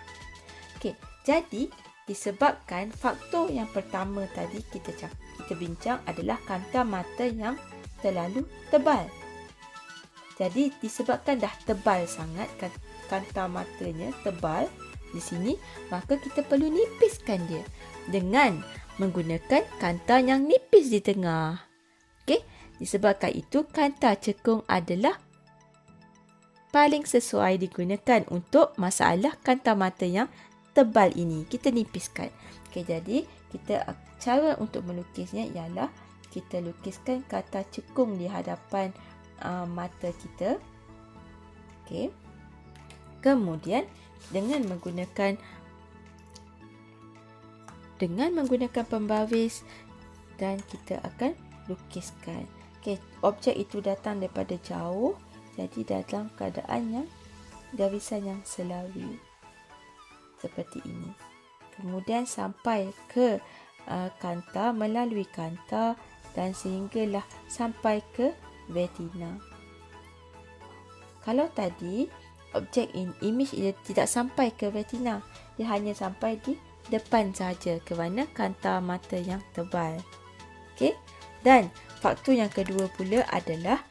A: Jadi disebabkan faktor yang pertama tadi kita bincang adalah kanta mata yang terlalu tebal. Jadi disebabkan dah tebal sangat, kanta matanya tebal di sini, maka kita perlu nipiskan dia dengan menggunakan kanta yang nipis di tengah. Disebabkan itu kanta cekung adalah paling sesuai digunakan untuk masalah kanta mata yang tebal ini. Kita nipiskan. Jadi cara untuk melukisnya ialah kita lukiskan kanta cekung di hadapan mata kita. Kemudian dengan menggunakan pembaris dan kita akan lukiskan. Objek itu datang daripada jauh, jadi dalam keadaan yang garisan yang selawi seperti ini. Kemudian sampai ke kanta, melalui kanta dan sehinggalah sampai ke retina. Kalau tadi objek image ia tidak sampai ke retina, dia hanya sampai di depan saja kerana kanta mata yang tebal. Dan faktor yang kedua pula adalah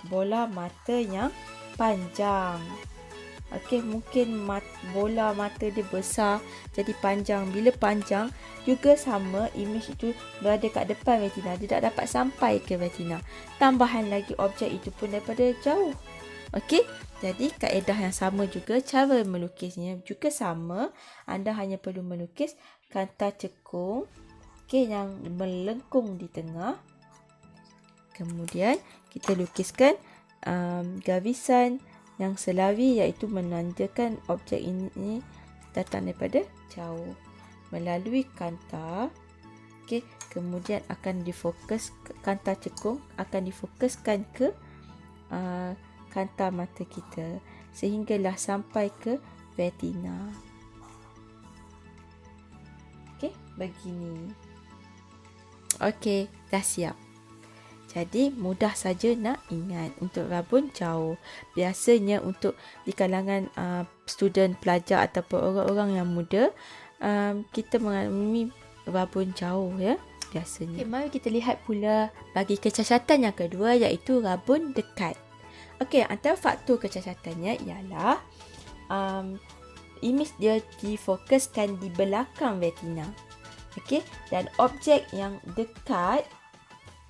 A: bola mata yang panjang. Okey, mungkin bola mata dia besar jadi panjang. Bila panjang juga sama, imej itu berada kat depan retina, dia tak dapat sampai ke retina. Tambahan lagi objek itu pun daripada jauh. Okey, jadi kaedah yang sama juga, cara melukisnya juga sama. Anda hanya perlu melukis kanta cekung, okey, yang melengkung di tengah. Kemudian kita lukiskan gavisan yang selari, iaitu menandakan objek ini datang daripada jauh melalui kanta. Okey, kemudian akan difokus, kanta cekung akan difokuskan ke kanta mata kita sehinggalah sampai ke retina. Okey, begini. Okey, dah siap. Jadi mudah saja nak ingat untuk rabun jauh. Biasanya untuk di kalangan student, pelajar ataupun orang-orang yang muda, kita mengalami rabun jauh ya biasanya. Okay, mari kita lihat pula bagi kecacatan yang kedua, iaitu rabun dekat. Okey, antara faktor kecacatannya ialah imej dia difokuskan di belakang retina. Okey, dan objek yang dekat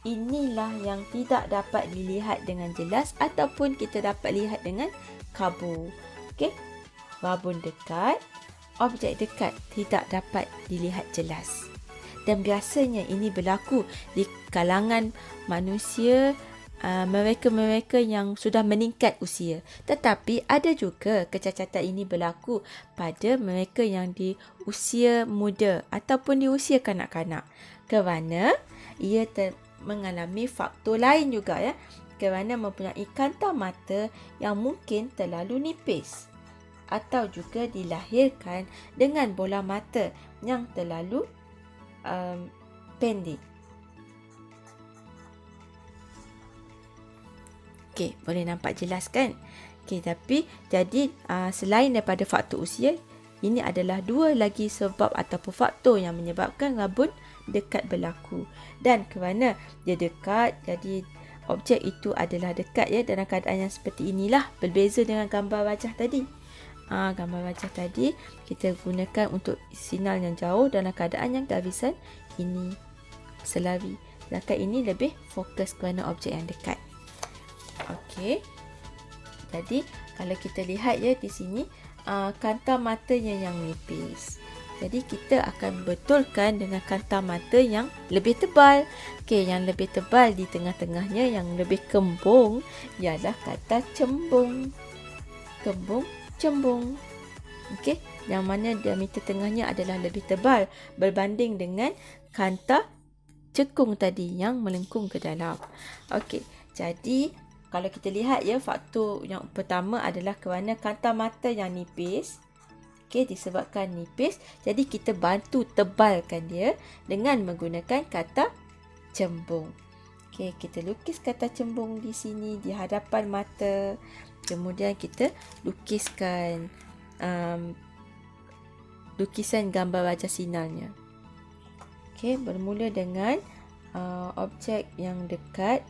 A: inilah yang tidak dapat dilihat dengan jelas ataupun kita dapat lihat dengan kabur. Okey, rabun dekat, objek dekat tidak dapat dilihat jelas. Dan biasanya ini berlaku di kalangan manusia, mereka-mereka yang sudah meningkat usia. Tetapi ada juga kecacatan ini berlaku pada mereka yang di usia muda ataupun di usia kanak-kanak, kerana ia mengalami faktor lain juga ya, kerana mempunyai kanta mata yang mungkin terlalu nipis atau juga dilahirkan dengan bola mata yang terlalu pendek. Okey, boleh nampak jelas kan? Okey, tapi jadi selain daripada faktor usia, ini adalah dua lagi sebab ataupun faktor yang menyebabkan rabun dekat berlaku. Dan kerana dia dekat, jadi objek itu adalah dekat ya, dalam keadaan yang seperti inilah, berbeza dengan gambar wajah tadi. Gambar wajah tadi kita gunakan untuk sinar yang jauh dalam keadaan yang gavisan ini selari. Sedangkan ini lebih fokus kerana objek yang dekat. Okey. Jadi kalau kita lihat ya di sini, kanta matanya yang nipis. Jadi kita akan betulkan dengan kanta mata yang lebih tebal. Okey, yang lebih tebal di tengah-tengahnya, yang lebih kembung ialah kata cembung. Kembung, cembung. Okey, yang mana diameter tengahnya adalah lebih tebal berbanding dengan kanta cekung tadi yang melengkung ke dalam. Okey, jadi kalau kita lihat ya, faktor yang pertama adalah kerana kanta mata yang nipis. Okey, disebabkan nipis, jadi kita bantu tebalkan dia dengan menggunakan kata cembung. Okey, kita lukis kata cembung di sini di hadapan mata. Kemudian kita lukiskan lukisan gambar wajah sinarnya. Okey, bermula dengan objek yang dekat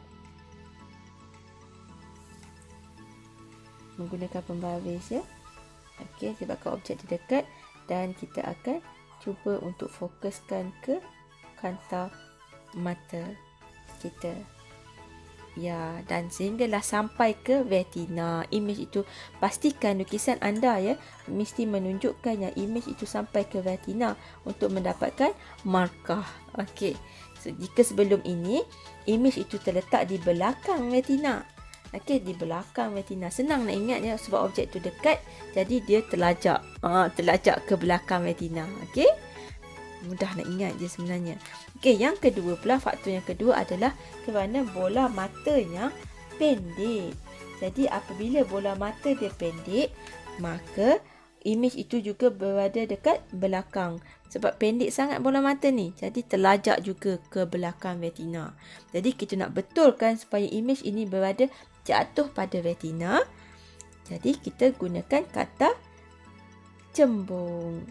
A: menggunakan pembaris ya. Okey, sebabkan objek di dekat, dan kita akan cuba untuk fokuskan ke kanta mata kita. Ya, dan sehinggalah sampai ke retina. Imej itu, pastikan lukisan anda ya mesti menunjukkan yang imej itu sampai ke retina untuk mendapatkan markah. Okey. So, jika sebelum ini imej itu terletak di belakang retina. Okey, di belakang retina. Senang nak ingat ya, sebab objek itu dekat, jadi dia terlajak. Terlajak ke belakang retina. Okey. Mudah nak ingat je sebenarnya. Okey, yang kedua pula, faktor yang kedua adalah kerana bola matanya pendek. Jadi apabila bola mata dia pendek, maka imej itu juga berada dekat belakang. Sebab pendek sangat bola mata ni, jadi terlajak juga ke belakang retina. Jadi kita nak betulkan supaya imej ini berada jatuh pada retina. Jadi kita gunakan kata cembung.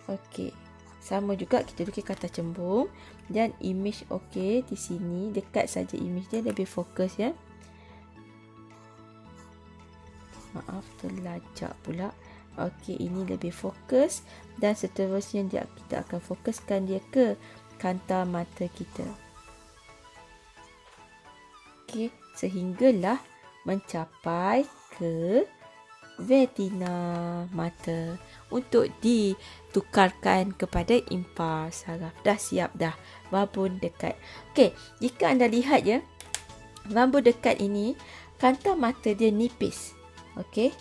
A: Okey. Sama juga kita lukis kata cembung dan imej okey di sini, dekat saja imej dia, lebih fokus ya. Maaf, terlajak pula. Okey, ini lebih fokus dan seterusnya kita akan fokuskan dia ke kanta mata kita. Okey, sehinggalah mencapai ke retina mata untuk ditukarkan kepada impar saraf. Dah siap dah. Babun dekat. Okey, jika anda lihat ya, babun dekat ini, kanta mata dia nipis. Okey.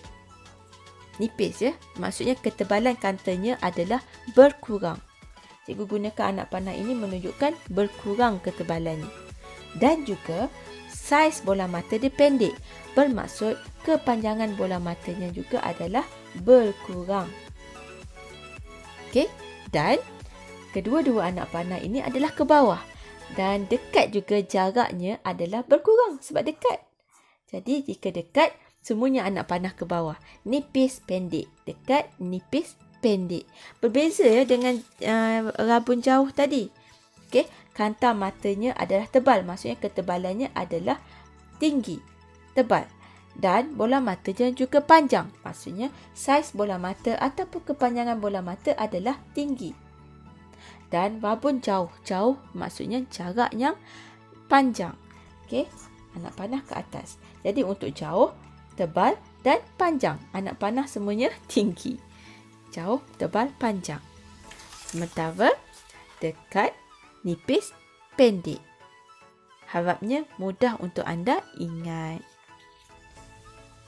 A: Nipis ya. Maksudnya ketebalan kantanya adalah berkurang. Cikgu gunakan anak panah ini menunjukkan berkurang ketebalannya. Dan juga saiz bola mata dia pendek. Bermaksud kepanjangan bola matanya juga adalah berkurang. Okey. Dan kedua-dua anak panah ini adalah ke bawah. Dan dekat juga jaraknya adalah berkurang sebab dekat. Jadi jika dekat, semuanya anak panah ke bawah. Nipis, pendek. Dekat, nipis, pendek. Berbeza ya dengan rabun jauh tadi. Okey, kanta matanya adalah tebal. Maksudnya ketebalannya adalah tinggi, tebal. Dan bola matanya juga panjang. Maksudnya saiz bola mata ataupun kepanjangan bola mata adalah tinggi. Dan rabun jauh. Jauh maksudnya jarak yang panjang. Okey, anak panah ke atas. Jadi untuk jauh, tebal dan panjang. Anak panah semuanya tinggi. Jauh, tebal, panjang. Sementara dekat, nipis, pendek. Harapnya mudah untuk anda ingat.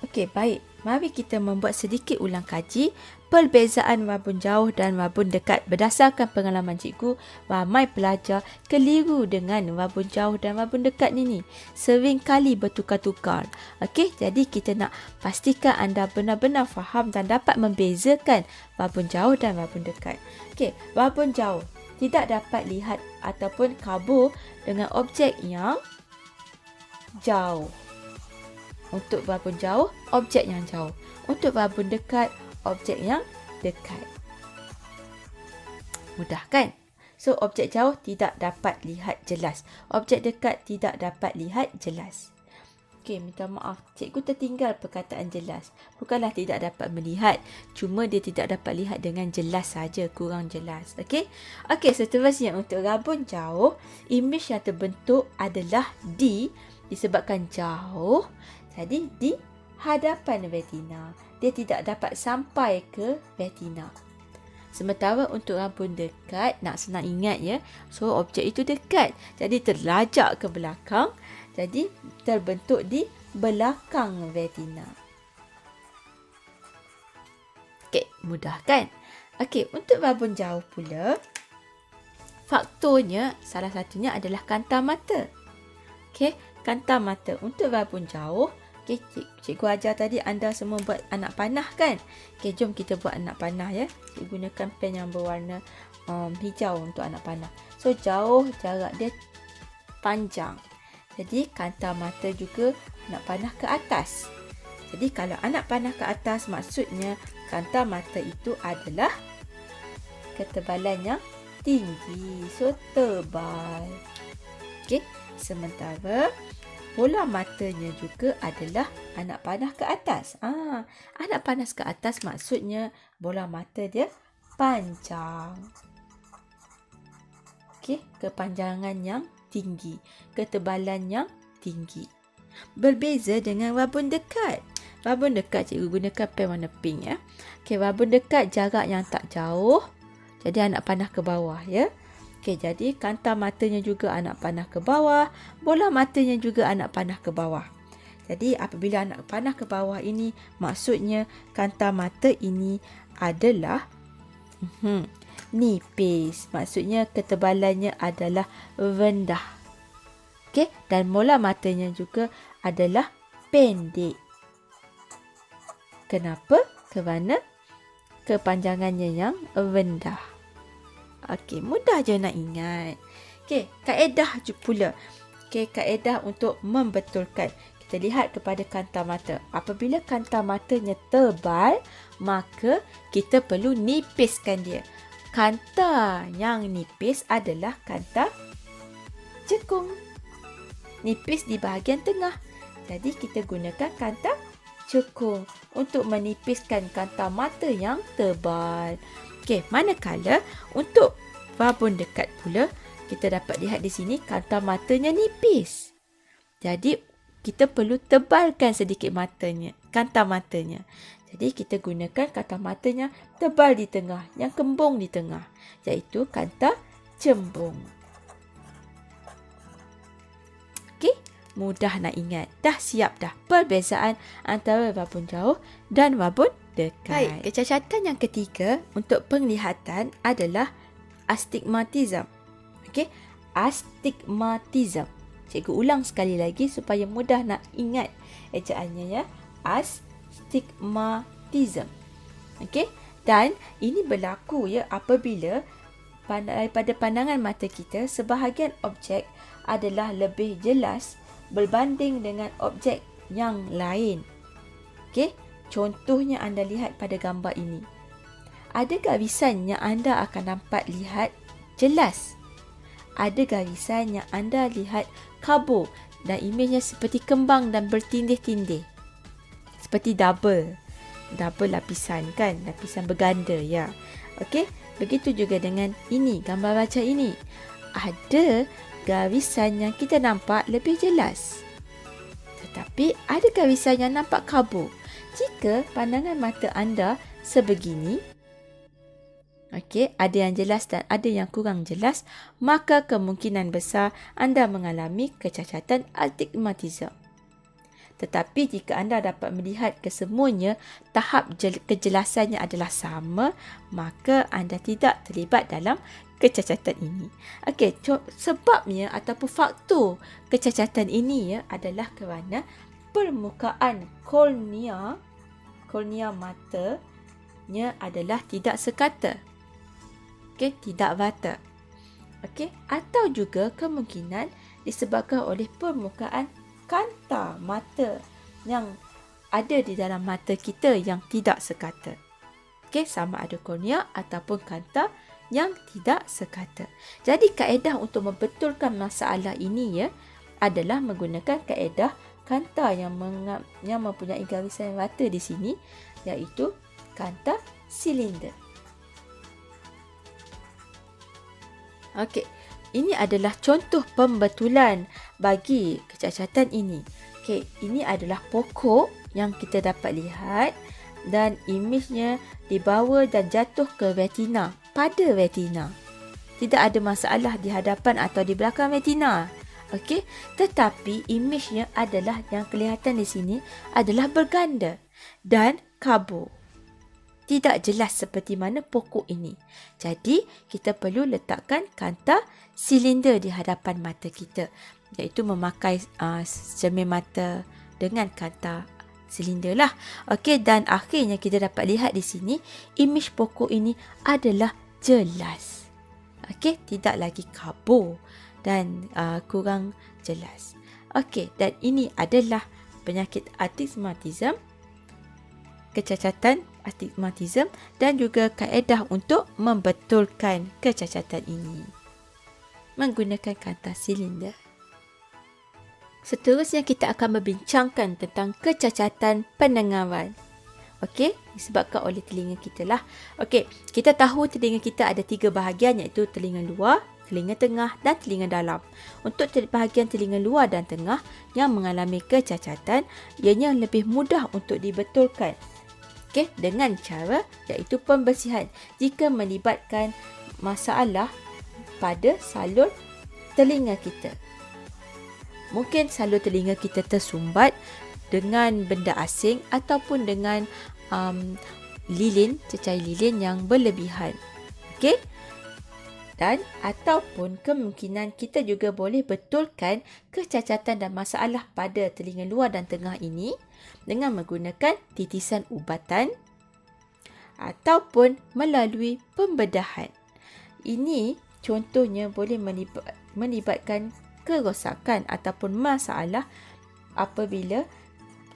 A: Okey, baik. Mari kita membuat sedikit ulang kaji perbezaan rabun jauh dan rabun dekat. Berdasarkan pengalaman cikgu, ramai pelajar keliru dengan rabun jauh dan rabun dekat ni. Sering kali bertukar-tukar. Okey, jadi kita nak pastikan anda benar-benar faham dan dapat membezakan rabun jauh dan rabun dekat. Okey, rabun jauh tidak dapat lihat ataupun kabur dengan objek yang jauh. Untuk rabun jauh, objek yang jauh. Untuk rabun dekat, objek yang dekat. Mudah kan? So, objek jauh tidak dapat lihat jelas. Objek dekat tidak dapat lihat jelas. Okey, minta maaf. Cikgu tertinggal perkataan jelas. Bukanlah tidak dapat melihat. Cuma dia tidak dapat lihat dengan jelas saja, kurang jelas. Okey? Okey, seterusnya untuk rabun jauh, imej yang terbentuk adalah disebabkan jauh. Jadi di hadapan retina. Dia tidak dapat sampai ke retina. Sementara untuk rabun dekat, nak senang ingat ya. So, objek itu dekat. Jadi terlajak ke belakang. Jadi terbentuk di belakang retina. Okey, mudah kan? Okey, untuk rabun jauh pula, faktornya salah satunya adalah kanta mata. Okey, kanta mata untuk rabun jauh. Okay, cikgu ajar tadi anda semua buat anak panah kan? Okay, jom kita buat anak panah ya. Cikgu gunakan pen yang berwarna hijau untuk anak panah. So, jauh jarak dia panjang. Jadi, kanta mata juga anak panah ke atas. Jadi, kalau anak panah ke atas, maksudnya kanta mata itu adalah ketebalan yang tinggi. So, tebal. Okay, sementara bola matanya juga adalah anak panah ke atas. Anak panah ke atas maksudnya bola mata dia panjang. Okey, kepanjangan yang tinggi, ketebalan yang tinggi. Berbeza dengan rabun dekat. Rabun dekat cikgu gunakan pen warna pink ya. Okey, rabun dekat jarak yang tak jauh. Jadi anak panah ke bawah ya. Okey, jadi kanta matanya juga anak panah ke bawah, bola matanya juga anak panah ke bawah. Jadi apabila anak panah ke bawah ini, maksudnya kanta mata ini adalah nipis. Maksudnya ketebalannya adalah rendah. Okey, dan bola matanya juga adalah pendek. Kenapa? Kerana kepanjangannya yang rendah. Okey, mudah je nak ingat. Okey, kaedah pula. Okey, kaedah untuk membetulkan. Kita lihat kepada kanta mata. Apabila kanta matanya tebal, maka kita perlu nipiskan dia. Kanta yang nipis adalah kanta cekung. Nipis di bahagian tengah. Jadi kita gunakan kanta cekung untuk menipiskan kanta mata yang tebal. Okey, manakala untuk babon dekat pula, kita dapat lihat di sini kanta matanya nipis. Jadi, kita perlu tebalkan sedikit kanta matanya. Jadi, kita gunakan kanta matanya tebal di tengah, yang kembung di tengah, iaitu kanta cembung. Okey, mudah nak ingat. Dah siap dah perbezaan antara babon jauh dan babon dekat. Baik, kecacatan yang ketiga untuk penglihatan adalah astigmatism. Okey, astigmatism. Cikgu ulang sekali lagi supaya mudah nak ingat ejaannya ya. Astigmatism. Okey, dan ini berlaku ya apabila daripada pandangan mata kita sebahagian objek adalah lebih jelas berbanding dengan objek yang lain. Okey, contohnya anda lihat pada gambar ini. Ada garisan yang anda akan dapat lihat jelas. Ada garisan yang anda lihat kabur dan imejnya seperti kembang dan bertindih-tindih. Seperti double lapisan kan, lapisan berganda ya. Okey, begitu juga dengan ini, gambar baca ini. Ada garisan yang kita nampak lebih jelas. Tetapi ada garisan yang nampak kabur. Jika pandangan mata anda sebegini, okey, ada yang jelas dan ada yang kurang jelas, maka kemungkinan besar anda mengalami kecacatan astigmatism. Tetapi jika anda dapat melihat kesemuanya, tahap kejelasannya adalah sama, maka anda tidak terlibat dalam kecacatan ini. Okey, sebabnya ataupun faktor kecacatan ini ya adalah kerana permukaan kornea matanya adalah tidak sekata. Okey, tidak rata. Okey, atau juga kemungkinan disebabkan oleh permukaan kanta mata yang ada di dalam mata kita yang tidak sekata. Okey, sama ada kornea ataupun kanta yang tidak sekata. Jadi kaedah untuk membetulkan masalah ini ya adalah menggunakan kaedah kanta yang mempunyai garisan rata di sini, iaitu kanta silinder. Okey, ini adalah contoh pembetulan bagi kecacatan ini. Okey, ini adalah pokok yang kita dapat lihat dan imejnya dibawa dan jatuh ke retina, pada retina. Tidak ada masalah di hadapan atau di belakang retina. Okey, tetapi imejnya adalah yang kelihatan di sini adalah berganda dan kabur. Tidak jelas seperti mana pokok ini. Jadi, kita perlu letakkan kanta silinder di hadapan mata kita, iaitu memakai cermin mata dengan kanta silinder lah. Okey, dan akhirnya kita dapat lihat di sini imej pokok ini adalah jelas. Okey, tidak lagi kabur dan kurang jelas. Okey, dan ini adalah penyakit astigmatism, kecacatan astigmatism dan juga kaedah untuk membetulkan kecacatan ini menggunakan kanta silinder. Seterusnya kita akan membincangkan tentang kecacatan pendengaran. Okey, disebabkan oleh telinga kita lah. Okey, kita tahu telinga kita ada 3 bahagian, iaitu telinga luar, telinga tengah dan telinga dalam. Untuk bahagian telinga luar dan tengah yang mengalami kecacatan, ianya lebih mudah untuk dibetulkan. Okey, dengan cara iaitu pembersihan jika melibatkan masalah pada salur telinga kita. Mungkin salur telinga kita tersumbat dengan benda asing ataupun dengan cecair lilin yang berlebihan. Okey? Dan ataupun kemungkinan kita juga boleh betulkan kecacatan dan masalah pada telinga luar dan tengah ini dengan menggunakan titisan ubatan ataupun melalui pembedahan. Ini contohnya boleh melibatkan kerosakan ataupun masalah apabila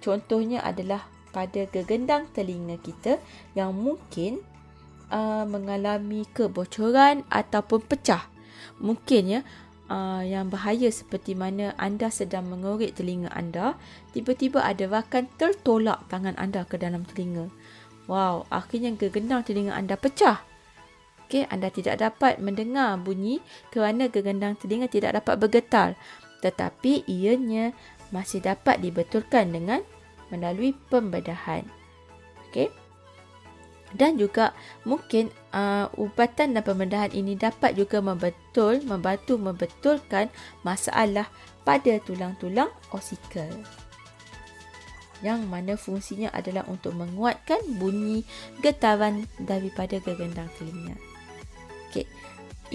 A: contohnya adalah pada gegendang telinga kita yang mungkin mengalami kebocoran ataupun pecah. Mungkin ya yang bahaya seperti mana anda sedang mengorek telinga anda, tiba-tiba ada rakan tertolak tangan anda ke dalam telinga. Wow, akhirnya gegendang telinga anda pecah. Okey, anda tidak dapat mendengar bunyi kerana gegendang telinga tidak dapat bergetar. Tetapi ianya masih dapat dibetulkan dengan melalui pembedahan. Okey. Dan juga mungkin ubatan dan pembedahan ini dapat juga membantu membetulkan masalah pada tulang-tulang osikal, yang mana fungsinya adalah untuk menguatkan bunyi getaran daripada gegendang telinga. Okey,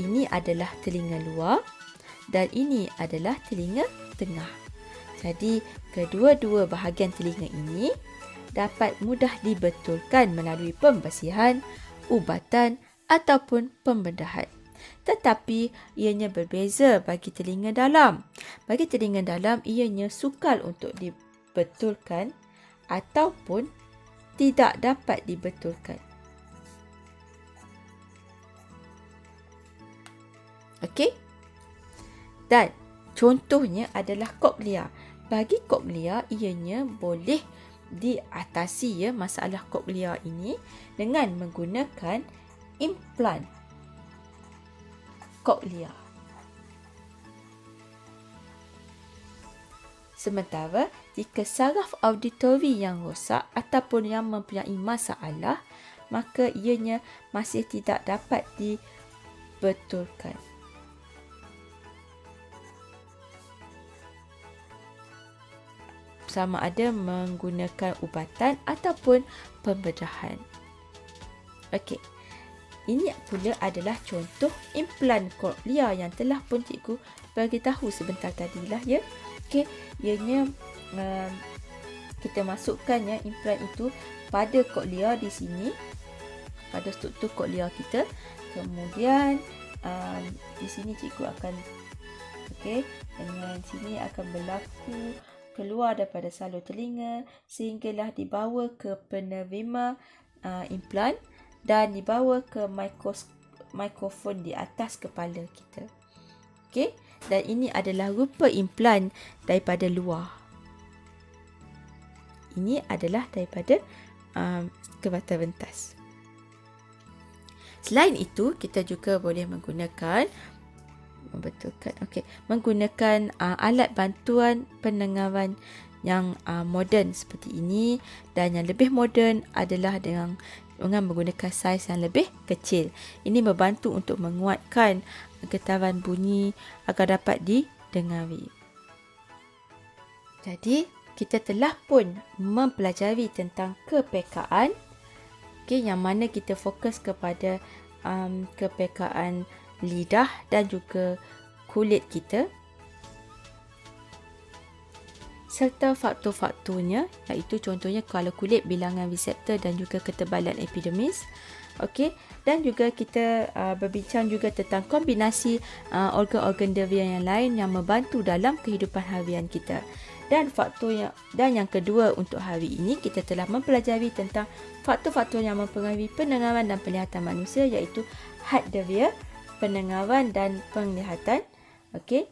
A: ini adalah telinga luar dan ini adalah telinga tengah. Jadi kedua-dua bahagian telinga ini dapat mudah dibetulkan melalui pembersihan, ubatan ataupun pembedahan. Tetapi ianya berbeza bagi telinga dalam. Bagi telinga dalam, ianya sukar untuk dibetulkan ataupun tidak dapat dibetulkan. Okey? Dan contohnya adalah koklea. Bagi koklea, ianya boleh diatasi masalah koklea ini dengan menggunakan implan koklea. Sementara jika saraf auditori yang rosak ataupun yang mempunyai masalah, maka ianya masih tidak dapat dibetulkan. Sama ada menggunakan ubatan ataupun pembedahan. Okey. Ini pula adalah contoh implan koklea yang telah pun cikgu beritahu sebentar tadilah ya. Okey, ianya kita masukkan implan itu pada koklea di sini, pada struktur koklea kita. Kemudian di sini cikgu akan dengan sini akan berlaku keluar daripada salur telinga sehinggalah dibawa ke penerima implan dan dibawa ke mikrofon di atas kepala kita. Okey, dan ini adalah rupa implan daripada luar. Ini adalah daripada kebata rentas. Selain itu, kita juga boleh menggunakan alat bantuan pendengaran yang moden seperti ini, dan yang lebih moden adalah dengan menggunakan saiz yang lebih kecil. Ini membantu untuk menguatkan getaran bunyi agar dapat didengari. Jadi, kita telah pun mempelajari tentang kepekaan, yang mana kita fokus kepada kepekaan lidah dan juga kulit kita, serta faktor-faktornya, iaitu contohnya kalau kulit, bilangan reseptor dan juga ketebalan epidermis. Okey, dan juga kita berbincang juga tentang kombinasi organ-organ dera yang lain yang membantu dalam kehidupan harian kita. Dan yang kedua untuk hari ini, kita telah mempelajari tentang faktor-faktor yang mempengaruhi pendengaran dan penglihatan manusia, iaitu had dera, pendengaran dan penglihatan. Okey,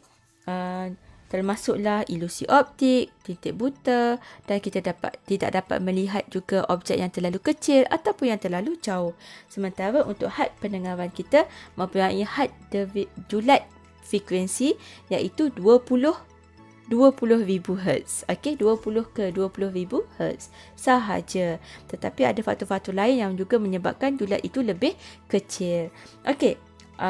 A: termasuklah ilusi optik, titik buta, dan kita tidak dapat melihat juga objek yang terlalu kecil ataupun yang terlalu jauh. Sementara untuk had pendengaran kita mempunyai had julat frekuensi, iaitu 20,000 Hz. Okey, 20 ke 20,000 Hz sahaja. Tetapi ada faktor-faktor lain yang juga menyebabkan julat itu lebih kecil. Okey,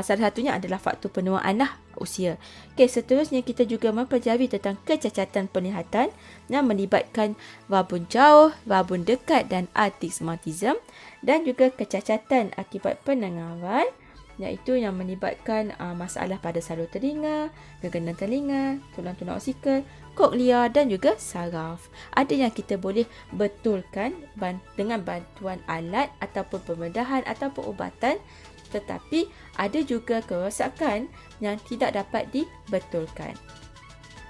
A: salah satunya adalah faktor penuaan usia. Okey, seterusnya kita juga mempelajari tentang kecacatan penglihatan yang melibatkan rabun jauh, rabun dekat dan astigmatism, dan juga kecacatan akibat pendengaran, iaitu yang melibatkan masalah pada salur telinga, gegendang telinga, tulang-tulang osikal, koklea dan juga saraf. Ada yang kita boleh betulkan dengan bantuan alat ataupun pembedahan ataupun ubatan, tetapi ada juga kerosakan yang tidak dapat dibetulkan.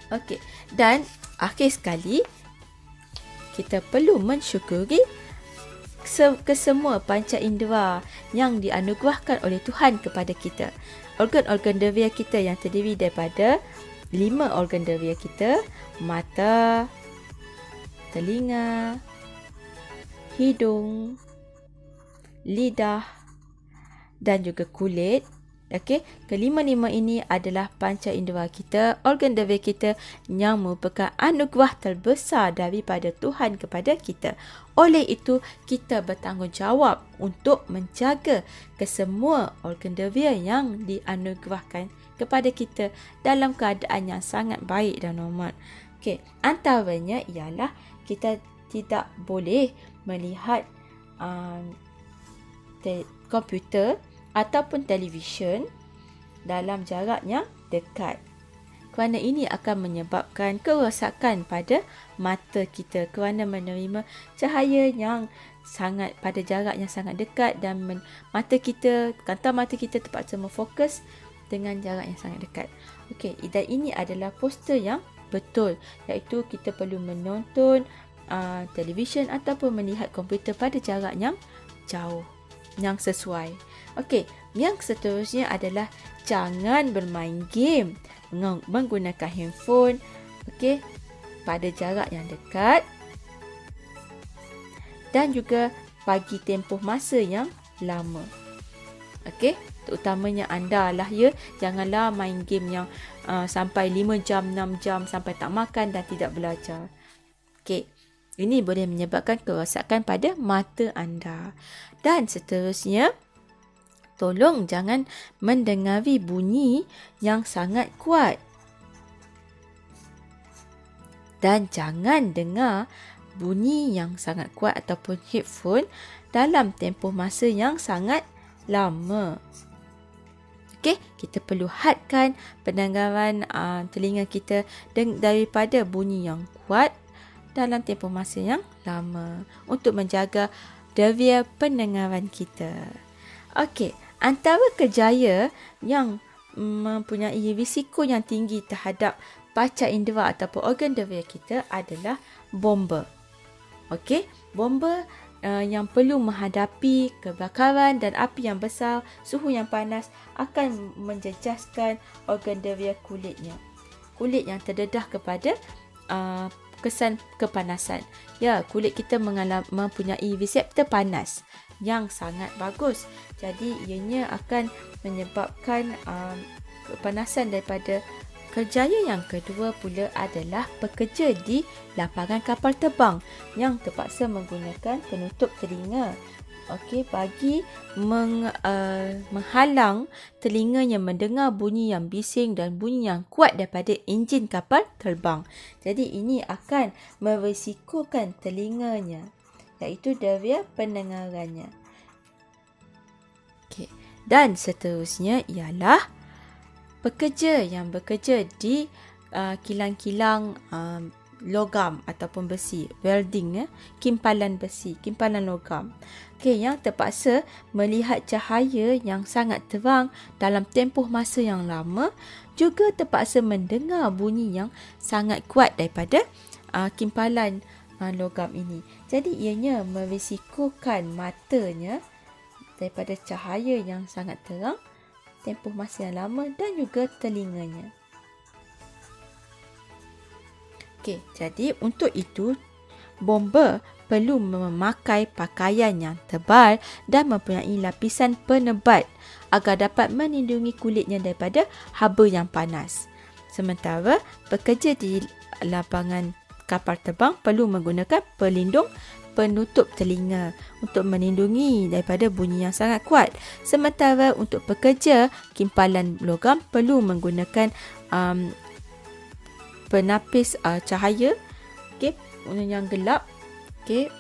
A: Okey, dan akhir sekali kita perlu mensyukuri kesemua panca indera yang dianugerahkan oleh Tuhan kepada kita. organ-organ dervia kita yang terdiri daripada 5 organ dervia kita: mata, telinga, hidung, lidah dan juga kulit. Okey, kelima-lima ini adalah panca indera kita, organ dervia kita yang merupakan anugerah terbesar daripada Tuhan kepada kita. Oleh itu, kita bertanggungjawab untuk menjaga kesemua organ dervia yang dianugerahkan kepada kita dalam keadaan yang sangat baik dan normal. Okey, antaranya ialah kita tidak boleh melihat komputer ataupun televisyen dalam jarak yang dekat, kerana ini akan menyebabkan kerosakan pada mata kita kerana menerima cahaya yang sangat pada jarak yang sangat dekat dan kanta mata kita terpaksa memfokus dengan jarak yang sangat dekat. Okey, dan ini adalah poster yang betul, iaitu kita perlu menonton televisyen ataupun melihat komputer pada jarak yang jauh, yang sesuai. Okey, yang seterusnya adalah jangan bermain game menggunakan handphone, okey, pada jarak yang dekat, dan juga bagi tempoh masa yang lama. Okey, terutamanya anda lah ya, janganlah main game yang sampai 5 jam, 6 jam sampai tak makan dan tidak belajar. Okey, ini boleh menyebabkan kerosakan pada mata anda. Dan seterusnya, tolong jangan mendengari bunyi yang sangat kuat. Dan jangan dengar bunyi yang sangat kuat ataupun headphone dalam tempoh masa yang sangat lama. Okey, kita perlu hadkan pendengaran telinga kita daripada bunyi yang kuat dalam tempoh masa yang lama untuk menjaga dervia pendengaran kita. Okey, antara kerjaya yang mempunyai risiko yang tinggi terhadap panca indera ataupun organ dervia kita adalah bomba. Okey, bomba yang perlu menghadapi kebakaran dan api yang besar, suhu yang panas akan menjejaskan organ dervia kulitnya. Kulit yang terdedah kepada kesan kepanasan. Ya, kulit kita mempunyai reseptor panas yang sangat bagus. Jadi ianya akan menyebabkan kepanasan daripada. Kerjaya yang kedua pula adalah pekerja di lapangan kapal terbang yang terpaksa menggunakan penutup telinga. Okey, bagi menghalang telinganya mendengar bunyi yang bising dan bunyi yang kuat daripada enjin kapal terbang. Jadi ini akan merisikokan telinganya, iaitu dervia pendengarannya. Okey, dan seterusnya ialah pekerja yang bekerja di kilang-kilang logam ataupun besi, welding, kimpalan besi, kimpalan logam. Okey, yang terpaksa melihat cahaya yang sangat terang dalam tempoh masa yang lama, juga terpaksa mendengar bunyi yang sangat kuat daripada kimpalan logam ini. Jadi ianya merisikokan matanya daripada cahaya yang sangat terang, tempoh masa yang lama dan juga telinganya. Okey, jadi untuk itu bomba perlu memakai pakaian yang tebal dan mempunyai lapisan penebat agar dapat melindungi kulitnya daripada haba yang panas. Sementara pekerja di lapangan kapal terbang perlu menggunakan pelindung penutup telinga untuk melindungi daripada bunyi yang sangat kuat. Sementara untuk pekerja kimpalan logam perlu menggunakan penapis cahaya, okey, yang gelap, okey,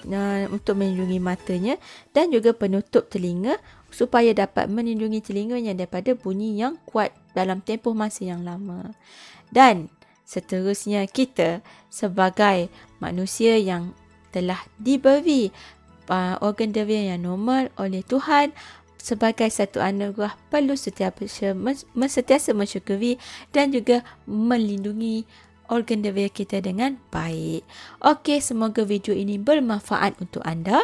A: untuk melindungi matanya, dan juga penutup telinga supaya dapat melindungi telinganya daripada bunyi yang kuat dalam tempoh masa yang lama. Dan seterusnya, kita sebagai manusia yang telah diberi organ dervia yang normal oleh Tuhan sebagai satu anugerah, perlu sentiasa mensyukuri dan juga melindungi organ dervia kita dengan baik. Okey, semoga video ini bermanfaat untuk anda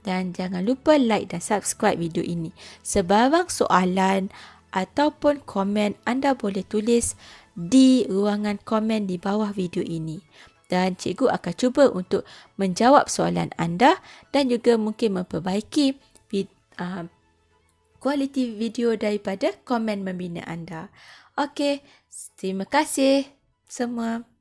A: dan jangan lupa like dan subscribe video ini. Sebarang soalan ataupun komen anda boleh tulis di ruangan komen di bawah video ini. Dan cikgu akan cuba untuk menjawab soalan anda dan juga mungkin memperbaiki kualiti video daripada komen membina anda. Okey, terima kasih semua.